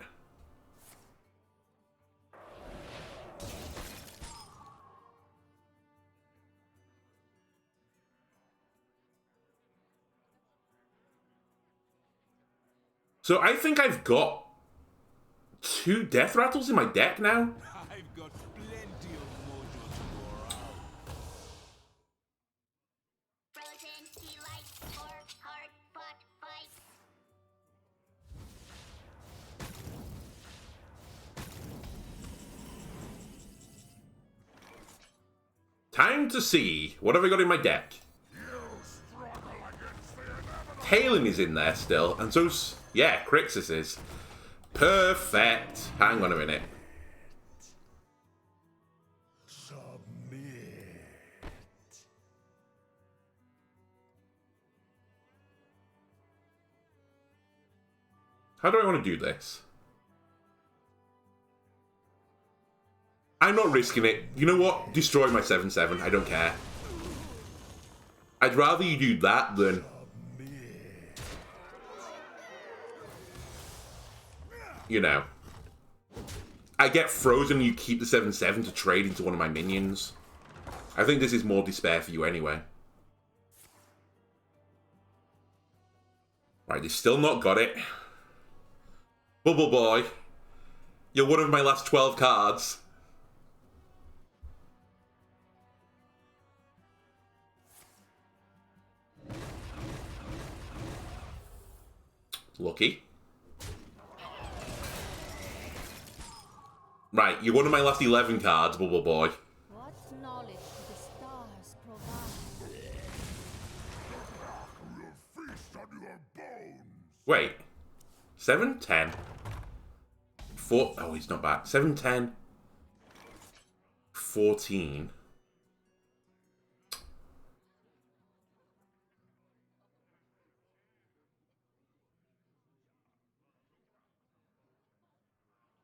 So I think I've got 2 Death Rattles in my deck now. I've got plenty of mojo to go around. Frozen delight or hard fought fight. Time to see. What have I got in my deck? Talon is in there still, and so's... Yeah, Crixus is. Perfect. Hang on a minute. How do I want to do this? I'm not risking it. You know what? Destroy my 7/7. I don't care. I'd rather you do that than... You know. I get frozen and you keep the 7/7 to trade into one of my minions. I think this is more despair for you anyway. Right, they've still not got it. Bubble Boy. You're one of my last 12 cards. Lucky. Right, you're one of my last 11 cards, Bubble Boy. What knowledge do the stars provide? We'll feast on your bones. Wait. 7, 10. 4. Oh, he's not back. 7, 10. 14.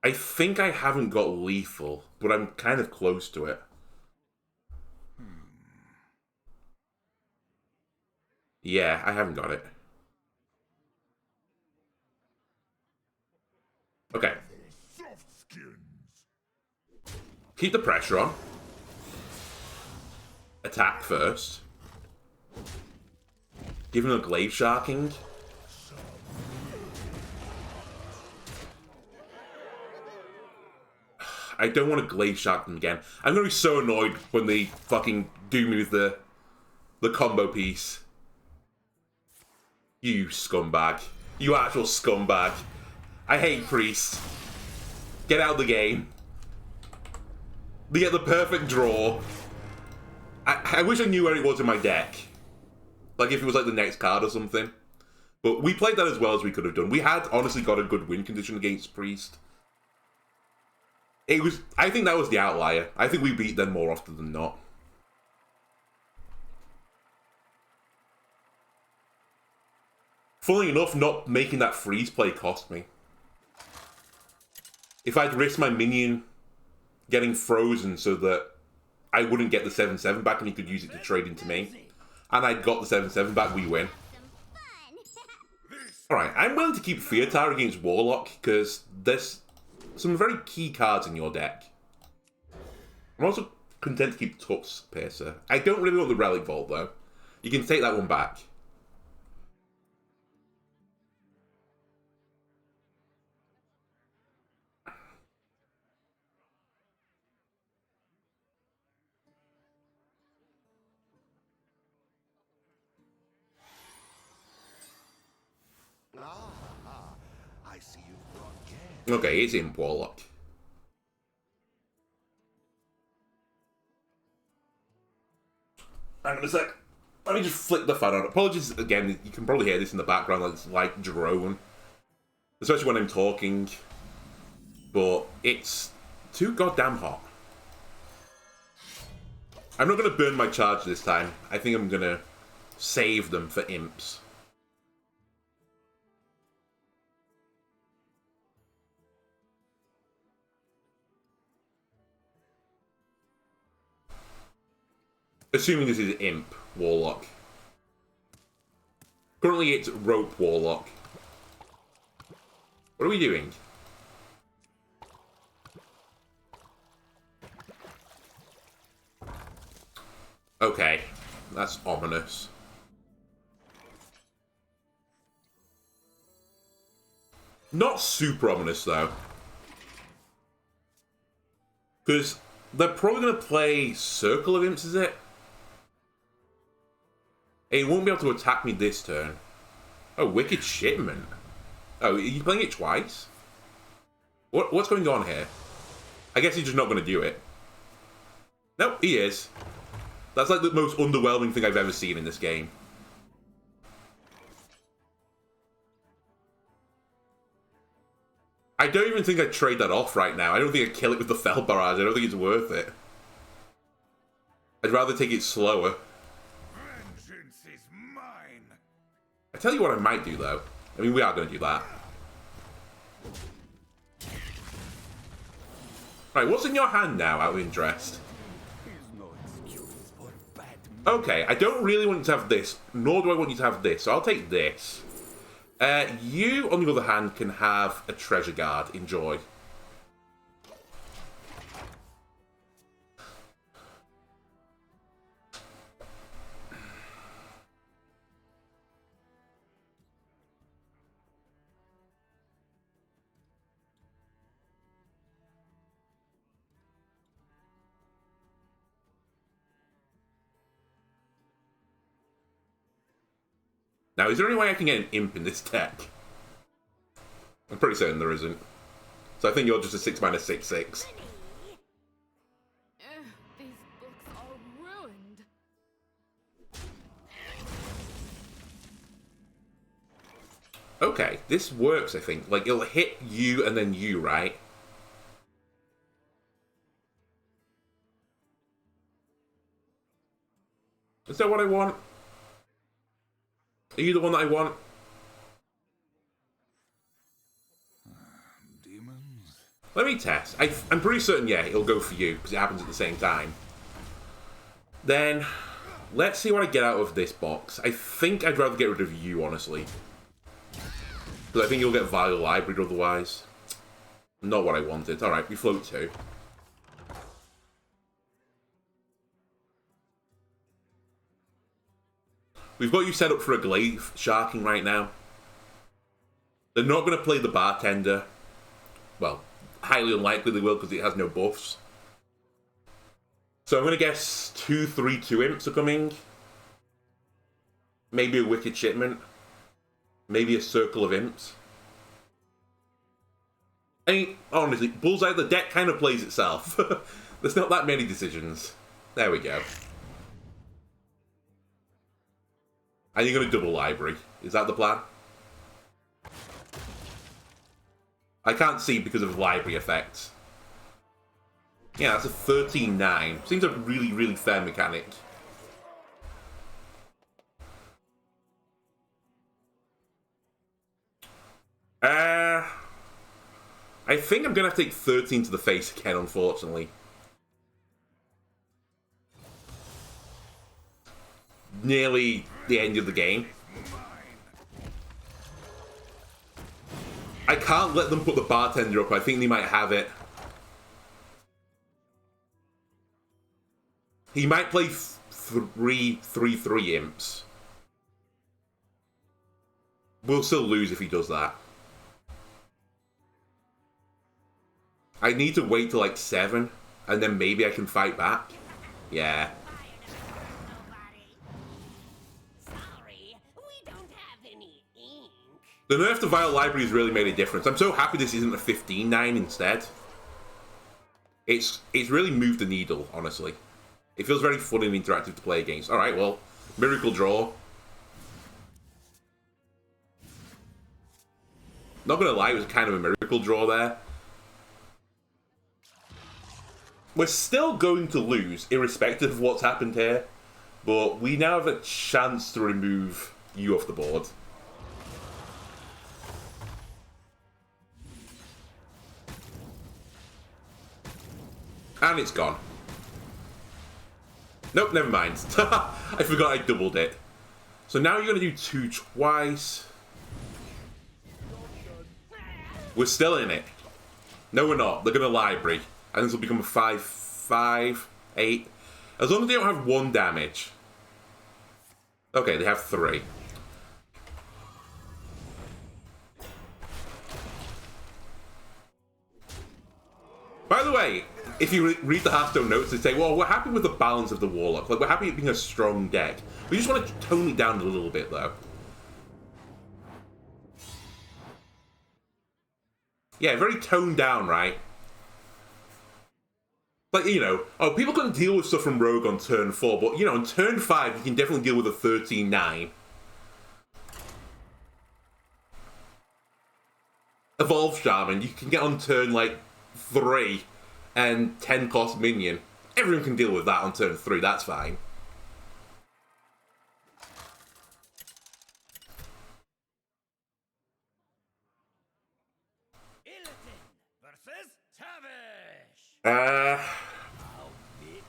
I think I haven't got lethal, but I'm kind of close to it. Yeah, I haven't got it. Okay. Soft skins. Keep the pressure on. Attack first. Give him a glaive sharking. I don't want to glaive shark them again. I'm gonna be so annoyed when they fucking do me with the combo piece. You scumbag. You actual scumbag. I hate priests. Get out of the game. They get the perfect draw. I wish I knew where it was in my deck. Like if it was like the next card or something. But we played that as well as we could have done. We had honestly got a good win condition against Priest. It was. I think that was the outlier. I think we beat them more often than not. Funnily enough, not making that freeze play cost me. If I'd risked my minion getting frozen so that I wouldn't get the 7/7 back and he could use it to trade into me, and I'd got the 7/7 back, we win. Alright, I'm willing to keep Feartar against Warlock because there's some very key cards in your deck. I'm also content to keep Tux Piercer. I don't really want the Relic Vault though. You can take that one back. I see you brought gas. Okay, it's in Warlock. Hang on a sec. Let me just flick the fan on. Apologies again, you can probably hear this in the background, like it's like drone. Especially when I'm talking. But it's too goddamn hot. I'm not going to burn my charge this time. I think I'm going to save them for imps. Assuming this is Imp Warlock. Currently it's Rope Warlock. What are we doing? Okay, that's ominous. Not super ominous though. Because they're probably going to play Circle of Imps, is it? He won't be able to attack me this turn. Oh, Wicked Shipment. Oh, are you playing it twice? What's going on here? I guess he's just not going to do it. Nope, he is. That's like the most underwhelming thing I've ever seen in this game. I don't even think I'd trade that off right now. I don't think I'd kill it with the Fell Barrage. I don't think it's worth it. I'd rather take it slower. Vengeance is mine. I tell you what I might do, though. I mean, we are going to do that. Right, what's in your hand now, out of interest? Okay, I don't really want you to have this, nor do I want you to have this, so I'll take this. You, on the other hand, can have a treasure guard. Enjoy. Now, is there any way I can get an imp in this deck? I'm pretty certain there isn't. So I think you're just a 6-mana 6/6. These books are ruined. Okay, this works, I think. Like, it'll hit you and then you, right? Is that what I want? Are you the one that I want? Demons? Let me test. I'm pretty certain, yeah, it'll go for you, because it happens at the same time. Then, let's see what I get out of this box. I think I'd rather get rid of you, honestly. Because I think you'll get Vile Library otherwise. Not what I wanted. Alright, we float 2. We've got you set up for a glaive sharking right now. They're not going to play the bartender. Well, highly unlikely they will because it has no buffs. So I'm going to guess 2 3/2 imps are coming. Maybe a Wicked Shipment. Maybe a Circle of Imps. I mean, honestly, Bullseye, the deck kind of plays itself. There's not that many decisions. There we go. And you're going to double library. Is that the plan? I can't see because of library effects. Yeah, that's a 13-9. Seems a really, really fair mechanic. I think I'm going to have to take 13 to the face again, unfortunately. Nearly the end of the game. I can't let them put the bartender up. I think they might have it. He might play 3/3 imps. We'll still lose if he does that. I need to wait till like 7, and then maybe I can fight back. Yeah. Sorry, we don't have any ink. The nerf to Vile Library has really made a difference. I'm so happy this isn't a 15-9 instead. It's really moved the needle, honestly. It feels very fun and interactive to play against. Alright, well, Miracle Draw. Not gonna lie, it was kind of a miracle draw there. We're still going to lose, irrespective of what's happened here. But we now have a chance to remove you off the board. And it's gone. Nope, never mind. I forgot I doubled it. So now you're going to do 2 twice. We're still in it. No, we're not. They're going to library. And this will become a 5/5/8. As long as they don't have 1 damage. Okay, they have 3. By the way, if you read the Hearthstone notes, they say, well, we're happy with the balance of the Warlock. Like, we're happy it being a strong deck. We just want to tone it down a little bit, though. Yeah, very toned down, right? Like, you know, oh, people can deal with stuff from Rogue on turn 4, but, you know, on turn 5, you can definitely deal with a 13-9. Evolve Shaman, you can get on turn, like, 3 and 10 cost minion. Everyone can deal with that on turn 3, that's fine.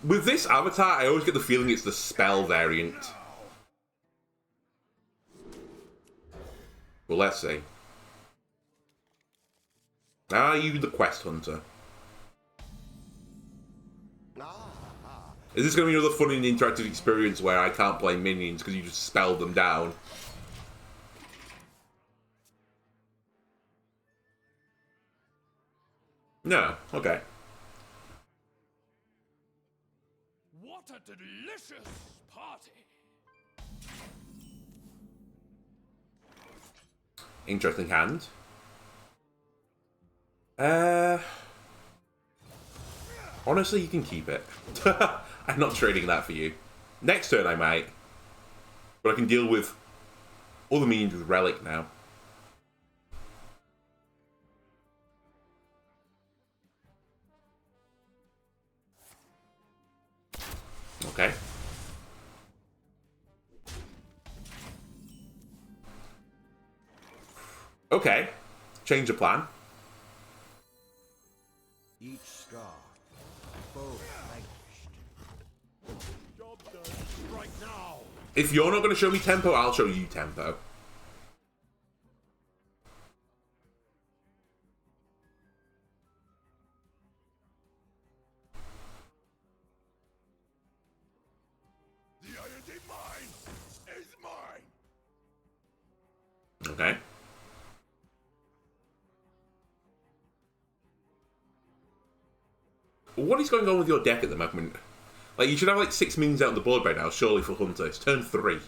With this avatar, I always get the feeling it's the spell variant. Well, let's see. Are you the quest hunter? Is this going to be another fun and interactive experience where I can't play minions because you just spell them down? No. Okay. What a delicious party! Interesting hand. Honestly, you can keep it. I'm not trading that for you. Next turn I might. But I can deal with all the minions with Relic now. Okay. Okay. Change of plan. Each scar, foe vanquished. Job done. Right now. If you're not going to show me tempo, I'll show you tempo. The iron mine is mine. Okay. What is going on with your deck at the moment? Like, you should have like 6 minions out on the board by now, surely, for Hunter. It's turn 3.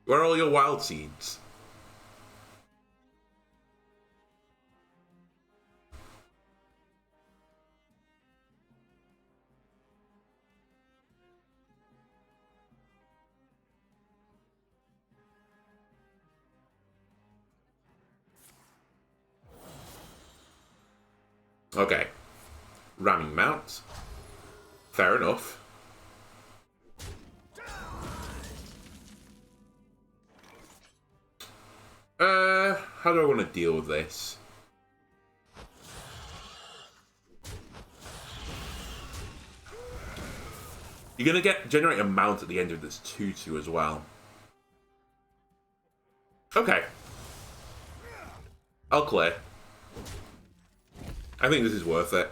Where are all your wild seeds? Okay. Ramming mount. Fair enough. How do I want to deal with this? You're gonna generate a mount at the end of this 2/2 as well. Okay. I'll clear. I think this is worth it.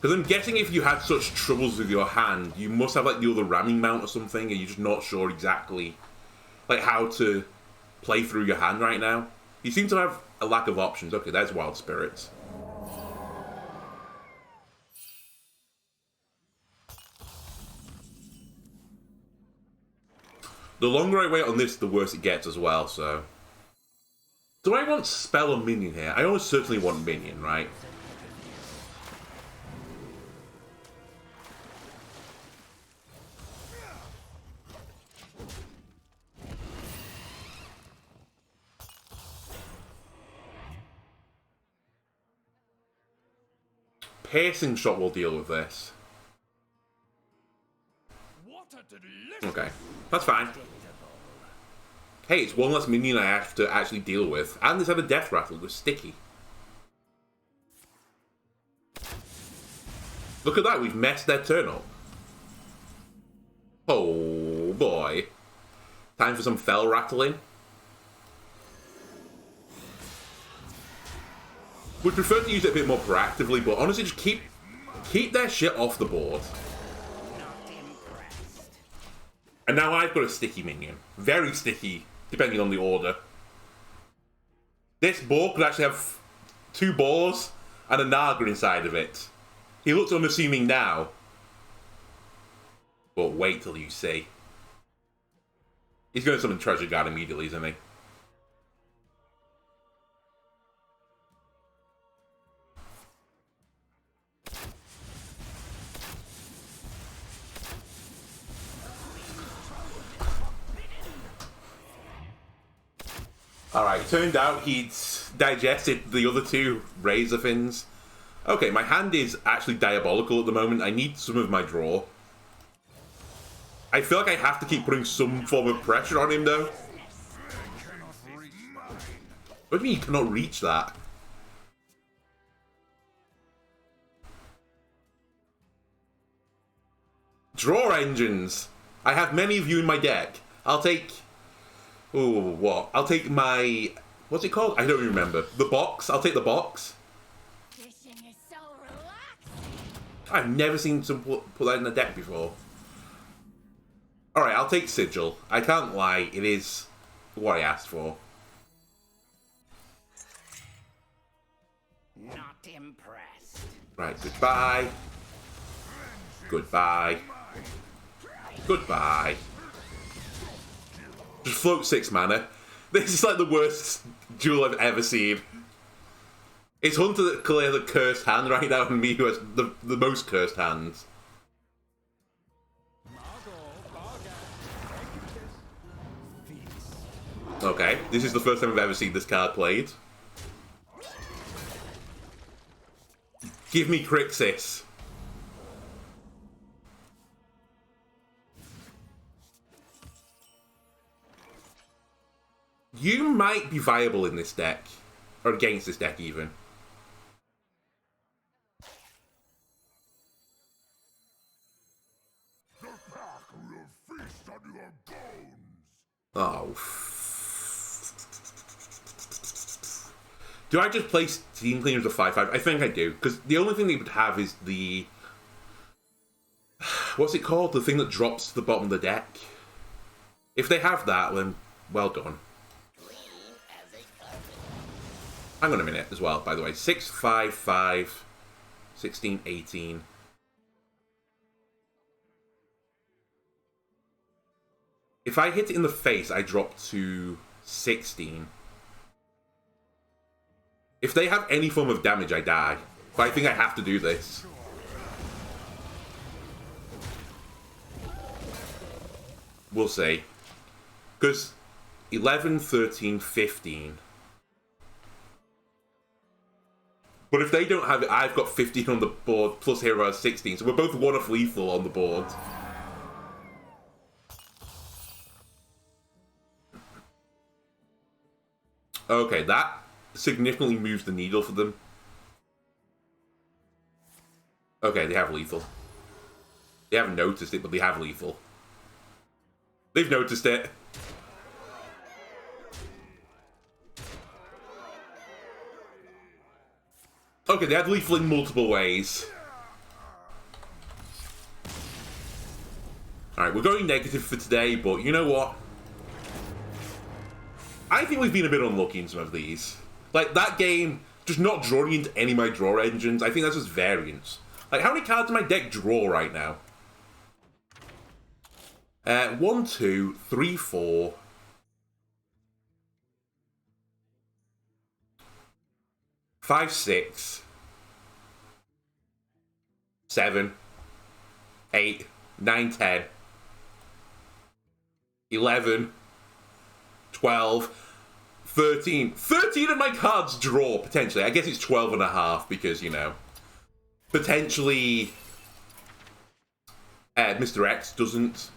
Because I'm guessing if you had such troubles with your hand, you must have like the other ramming mount or something, and you're just not sure exactly like how to play through your hand right now. You seem to have a lack of options. Okay, there's Wild Spirits. The longer I wait on this, the worse it gets as well, so... Do I want Spell or Minion here? I almost certainly want Minion, right? Piercing Shot will deal with this. What a delicious. Okay, that's fine. Hey, it's one less minion I have to actually deal with. And this other Death Rattle was sticky. Look at that, we've messed their turn up. Oh boy. Time for some Fell Rattling. Would prefer to use it a bit more proactively, but honestly just keep their shit off the board. And now I've got a sticky minion. Very sticky, depending on the order. This boar could actually have 2 boars and a Naga inside of it. He looks unassuming now. But wait till you see. He's going to summon Treasure Guard immediately, isn't he? Alright, turned out he'd digested the other 2 Razor Fins. Okay, my hand is actually diabolical at the moment. I need some of my draw. I feel like I have to keep putting some form of pressure on him, though. What do you mean you cannot reach that? Draw engines. I have many of you in my deck. I'll take... Ooh, what? I'll take my... What's it called? I don't even remember. The box. I'll take the box. Fishing is so relaxing. I've never seen someone put that in a deck before. Alright, I'll take Sigil. I can't lie, it is what I asked for. Not impressed. Right, goodbye. Goodbye. Goodbye. Just float 6 mana. This is like the worst duel I've ever seen. It's Hunter that clears the cursed hand right now, and me who has the most cursed hands. Okay, this is the first time I've ever seen this card played. Give me Crixus. You might be viable in this deck. Or against this deck, even. The pack will feast on your bones. Oh. Do I just play Steam Cleaners of 5/5? I think I do, because the only thing they would have is the... What's it called? The thing that drops to the bottom of the deck? If they have that, then well done. Hang on a minute as well, by the way. 6, 5, 5, 16, 18. If I hit it in the face, I drop to 16. If they have any form of damage, I die. But I think I have to do this. We'll see. Because 11, 13, 15. But if they don't have it, I've got 15 on the board, plus Hero has 16. So we're both one off lethal on the board. Okay, that significantly moves the needle for them. Okay, they have lethal. They haven't noticed it, but they have lethal. They've noticed it. Okay, they had lethal in multiple ways. Alright, we're going negative for today, but you know what? I think we've been a bit unlucky in some of these. Like, that game, just not drawing into any of my draw engines, I think that's just variance. Like, how many cards in my deck draw right now? 1, 2, 3, 4... 5, 6... 7... 8... 9, 10... 11... 12... 13. 13 of my cards draw, potentially. I guess it's 12 and a half, because, you know... Potentially... Mr. X doesn't...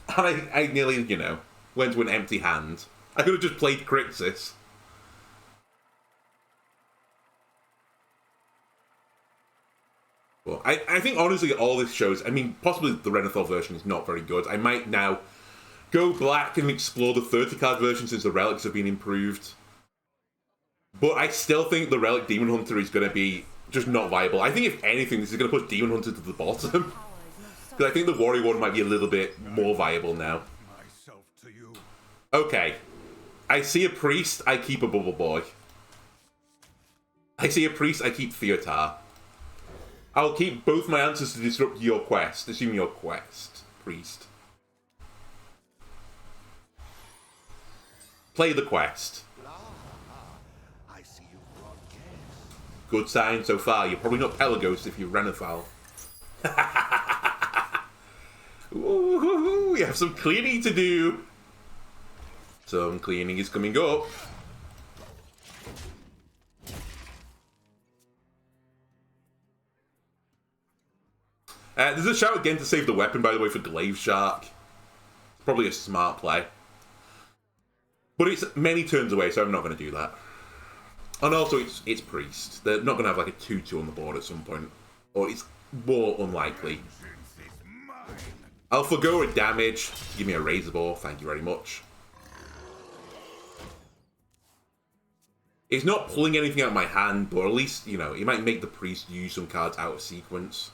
I nearly, you know, went to an empty hand. I could have just played Crixus. Well, I think, honestly, all this shows... I mean, possibly the Renathal version is not very good. I might now go back and explore the 30-card version since the Relics have been improved. But I still think the Relic Demon Hunter is going to be just not viable. I think, if anything, this is going to push Demon Hunter to the bottom. Because I think the Warrior one might be a little bit more viable now. Myself to you. Okay. I see a priest, I keep a Bubble Boy. I see a priest, I keep Theotar. I'll keep both my answers to disrupt your quest. Assume your quest, priest. Play the quest. I see you brought guests. Good sign so far. You're probably not Pelagos if you're Renathal. Ooh, you have some cleaning to do. Some cleaning is coming up. There's a shout again to save the weapon, by the way, for Glaive Shark. Probably a smart play. But it's many turns away, so I'm not going to do that. And also, it's Priest. They're not going to have like a 2-2 on the board at some point. Or it's more unlikely. I'll forgo a damage. Give me a Razor Ball, thank you very much. It's not pulling anything out of my hand, but at least, you know, it might make the Priest use some cards out of sequence.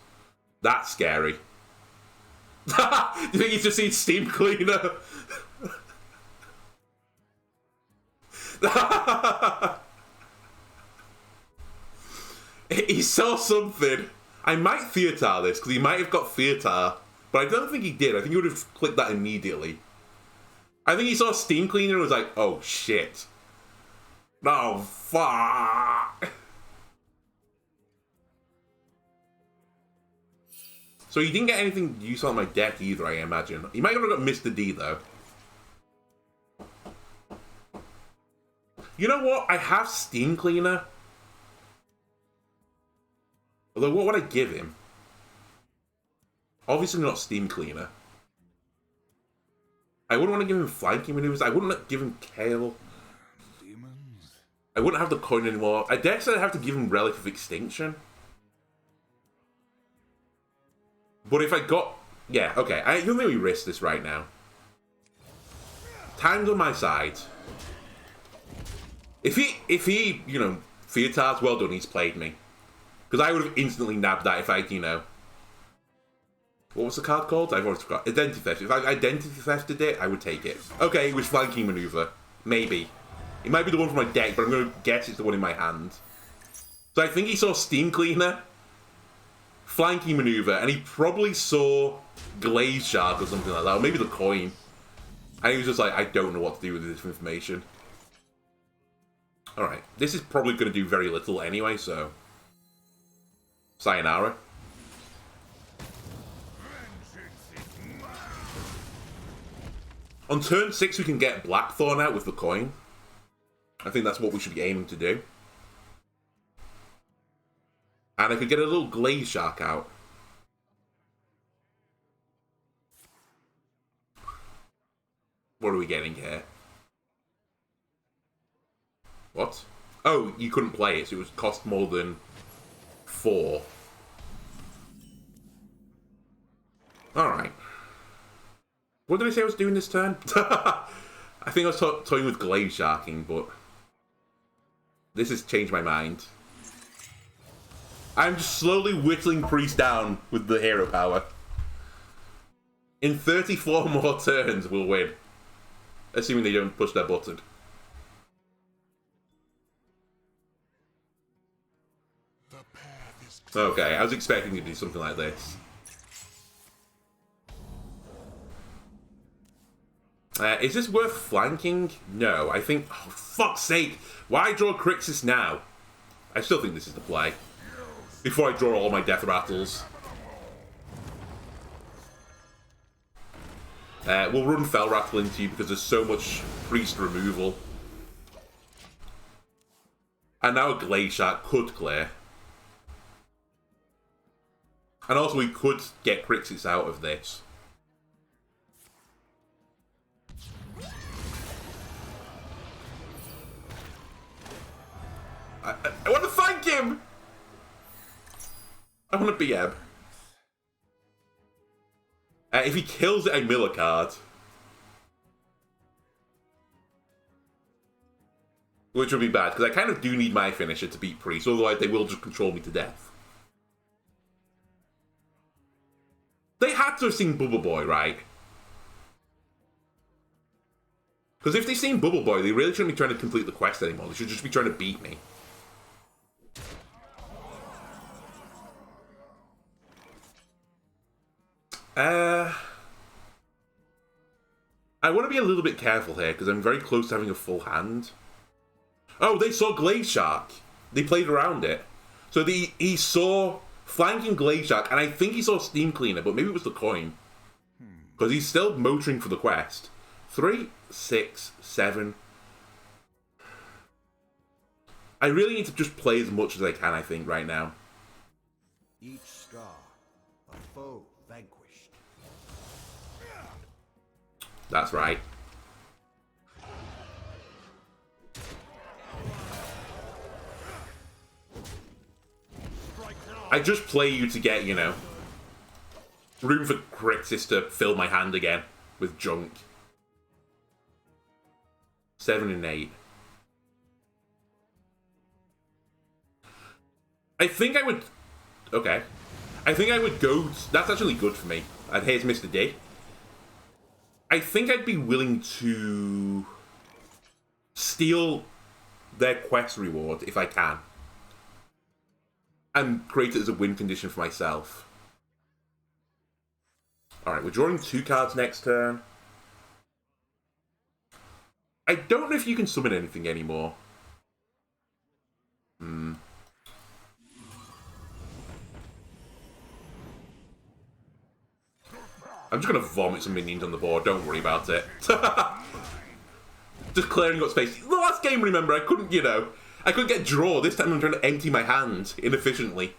That's scary. Do you think he's just seen Steam Cleaner? He saw something. I might Theatar this, because he might have got Theatar, but I don't think he did. I think he would have clicked that immediately. I think he saw Steam Cleaner and was like, oh shit. Oh, fuck. So he didn't get anything useful on my deck either, I imagine. He might have got Mr. D, though. You know what? I have Steam Cleaner. Although, what would I give him? Obviously not Steam Cleaner. I wouldn't want to give him Flanking Maneuvers. I wouldn't give him Kale. I wouldn't have the coin anymore. I dare say I'd have to give him Relic of Extinction. But if I got... Yeah, okay. I don't think we risk this right now. Time's on my side. If he, you know, Theatar's, well done, he's played me. Because I would have instantly nabbed that if I, you know... What was the card called? I've already forgot. Identity Theft. If I Identity Thefted it, I would take it. Okay, it was Flanking Maneuver. Maybe. It might be the one from my deck, but I'm going to guess it's the one in my hand. So I think he saw Steam Cleaner, Flanking Maneuver, and he probably saw Glaze Shark or something like that, or maybe the coin. And he was just like, I don't know what to do with this information. Alright, this is probably going to do very little anyway, so... Sayonara. On turn 6 we can get Blackthorn out with the coin. I think that's what we should be aiming to do. And I could get a little Glaze Shark out. What are we getting here? What? Oh, you couldn't play it, so it was cost more than 4. Alright. What did I say I was doing this turn? I think I was toying with Glaze Sharking, but... This has changed my mind. I'm just slowly whittling Priest down with the hero power. In 34 more turns, we'll win. Assuming they don't push their button. Okay, I was expecting to do something like this. Is this worth flanking? No, I think... Oh, fuck's sake! Why draw Crixus now? I still think this is the play. Before I draw all my Death Rattles. We'll run Fel Rattle into you because there's so much Priest removal. And now a Glaze Shark could clear. And also we could get Crixus out of this. I want to thank him! I want to BM. If he kills it, I mill a card. Which would be bad, because I kind of do need my finisher to beat Priest, otherwise they will just control me to death. They had to have seen Bubble Boy, right? Because if they've seen Bubble Boy, they really shouldn't be trying to complete the quest anymore. They should just be trying to beat me. I want to be a little bit careful here, because I'm very close to having a full hand. Oh, they saw Glaze Shark. They played around it. So he saw Flanking Glaze Shark, and I think he saw Steam Cleaner, but maybe it was the coin. Because he's still motoring for the quest. 3, 6, 7. I really need to just play as much as I can, I think, right now. Each scar, A foe vanquished. That's right. I just play you to get, you know, room for Crixus to fill my hand again with junk. 7 and 8. I think I would... Okay. I think I would go... That's actually good for me. Here's Mr. D. I think I'd be willing to steal their quest reward if I can. And create it as a win condition for myself. Alright, we're drawing 2 cards next turn. I don't know if you can summon anything anymore. I'm just going to vomit some minions on the board, don't worry about it. Just clearing up space. The last game, remember, I couldn't, you know, I couldn't get draw. This time I'm trying to empty my hand inefficiently.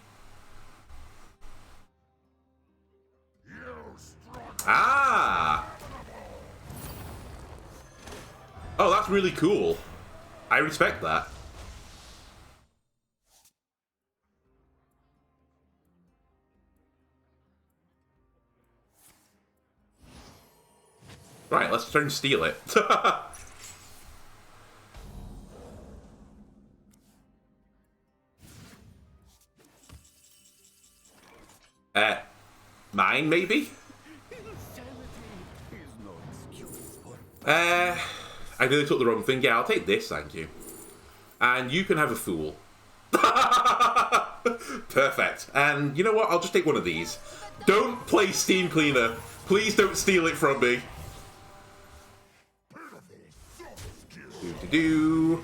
Ah! Oh, that's really cool. I respect that. Right, let's try and steal it. Mine, maybe? I really took the wrong thing. Yeah, I'll take this, thank you. And you can have a fool. Perfect. And you know what? I'll just take one of these. Don't play Steam Cleaner. Please don't steal it from me. Do-do-do.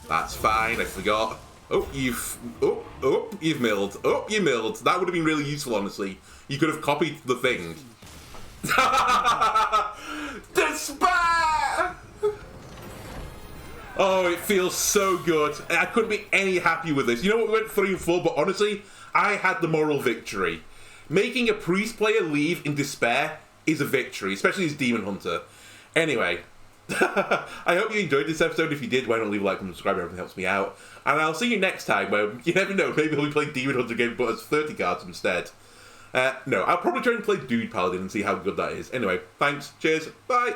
That's fine, I forgot. Oh, you've milled. Oh, you milled. That would have been really useful, honestly. You could have copied the thing. Despair! Oh, it feels so good. I couldn't be any happier with this. You know what, we went 3 and 4, but honestly, I had the moral victory. Making a priest player leave in despair is a victory, especially as Demon Hunter. Anyway, I hope you enjoyed this episode. If you did, why not leave a like and subscribe? Everything helps me out. And I'll see you next time, where you never know, maybe I'll be playing Demon Hunter again, but as 30 cards instead. No, I'll probably try and play Dude Paladin and see how good that is. Anyway, thanks, cheers, bye!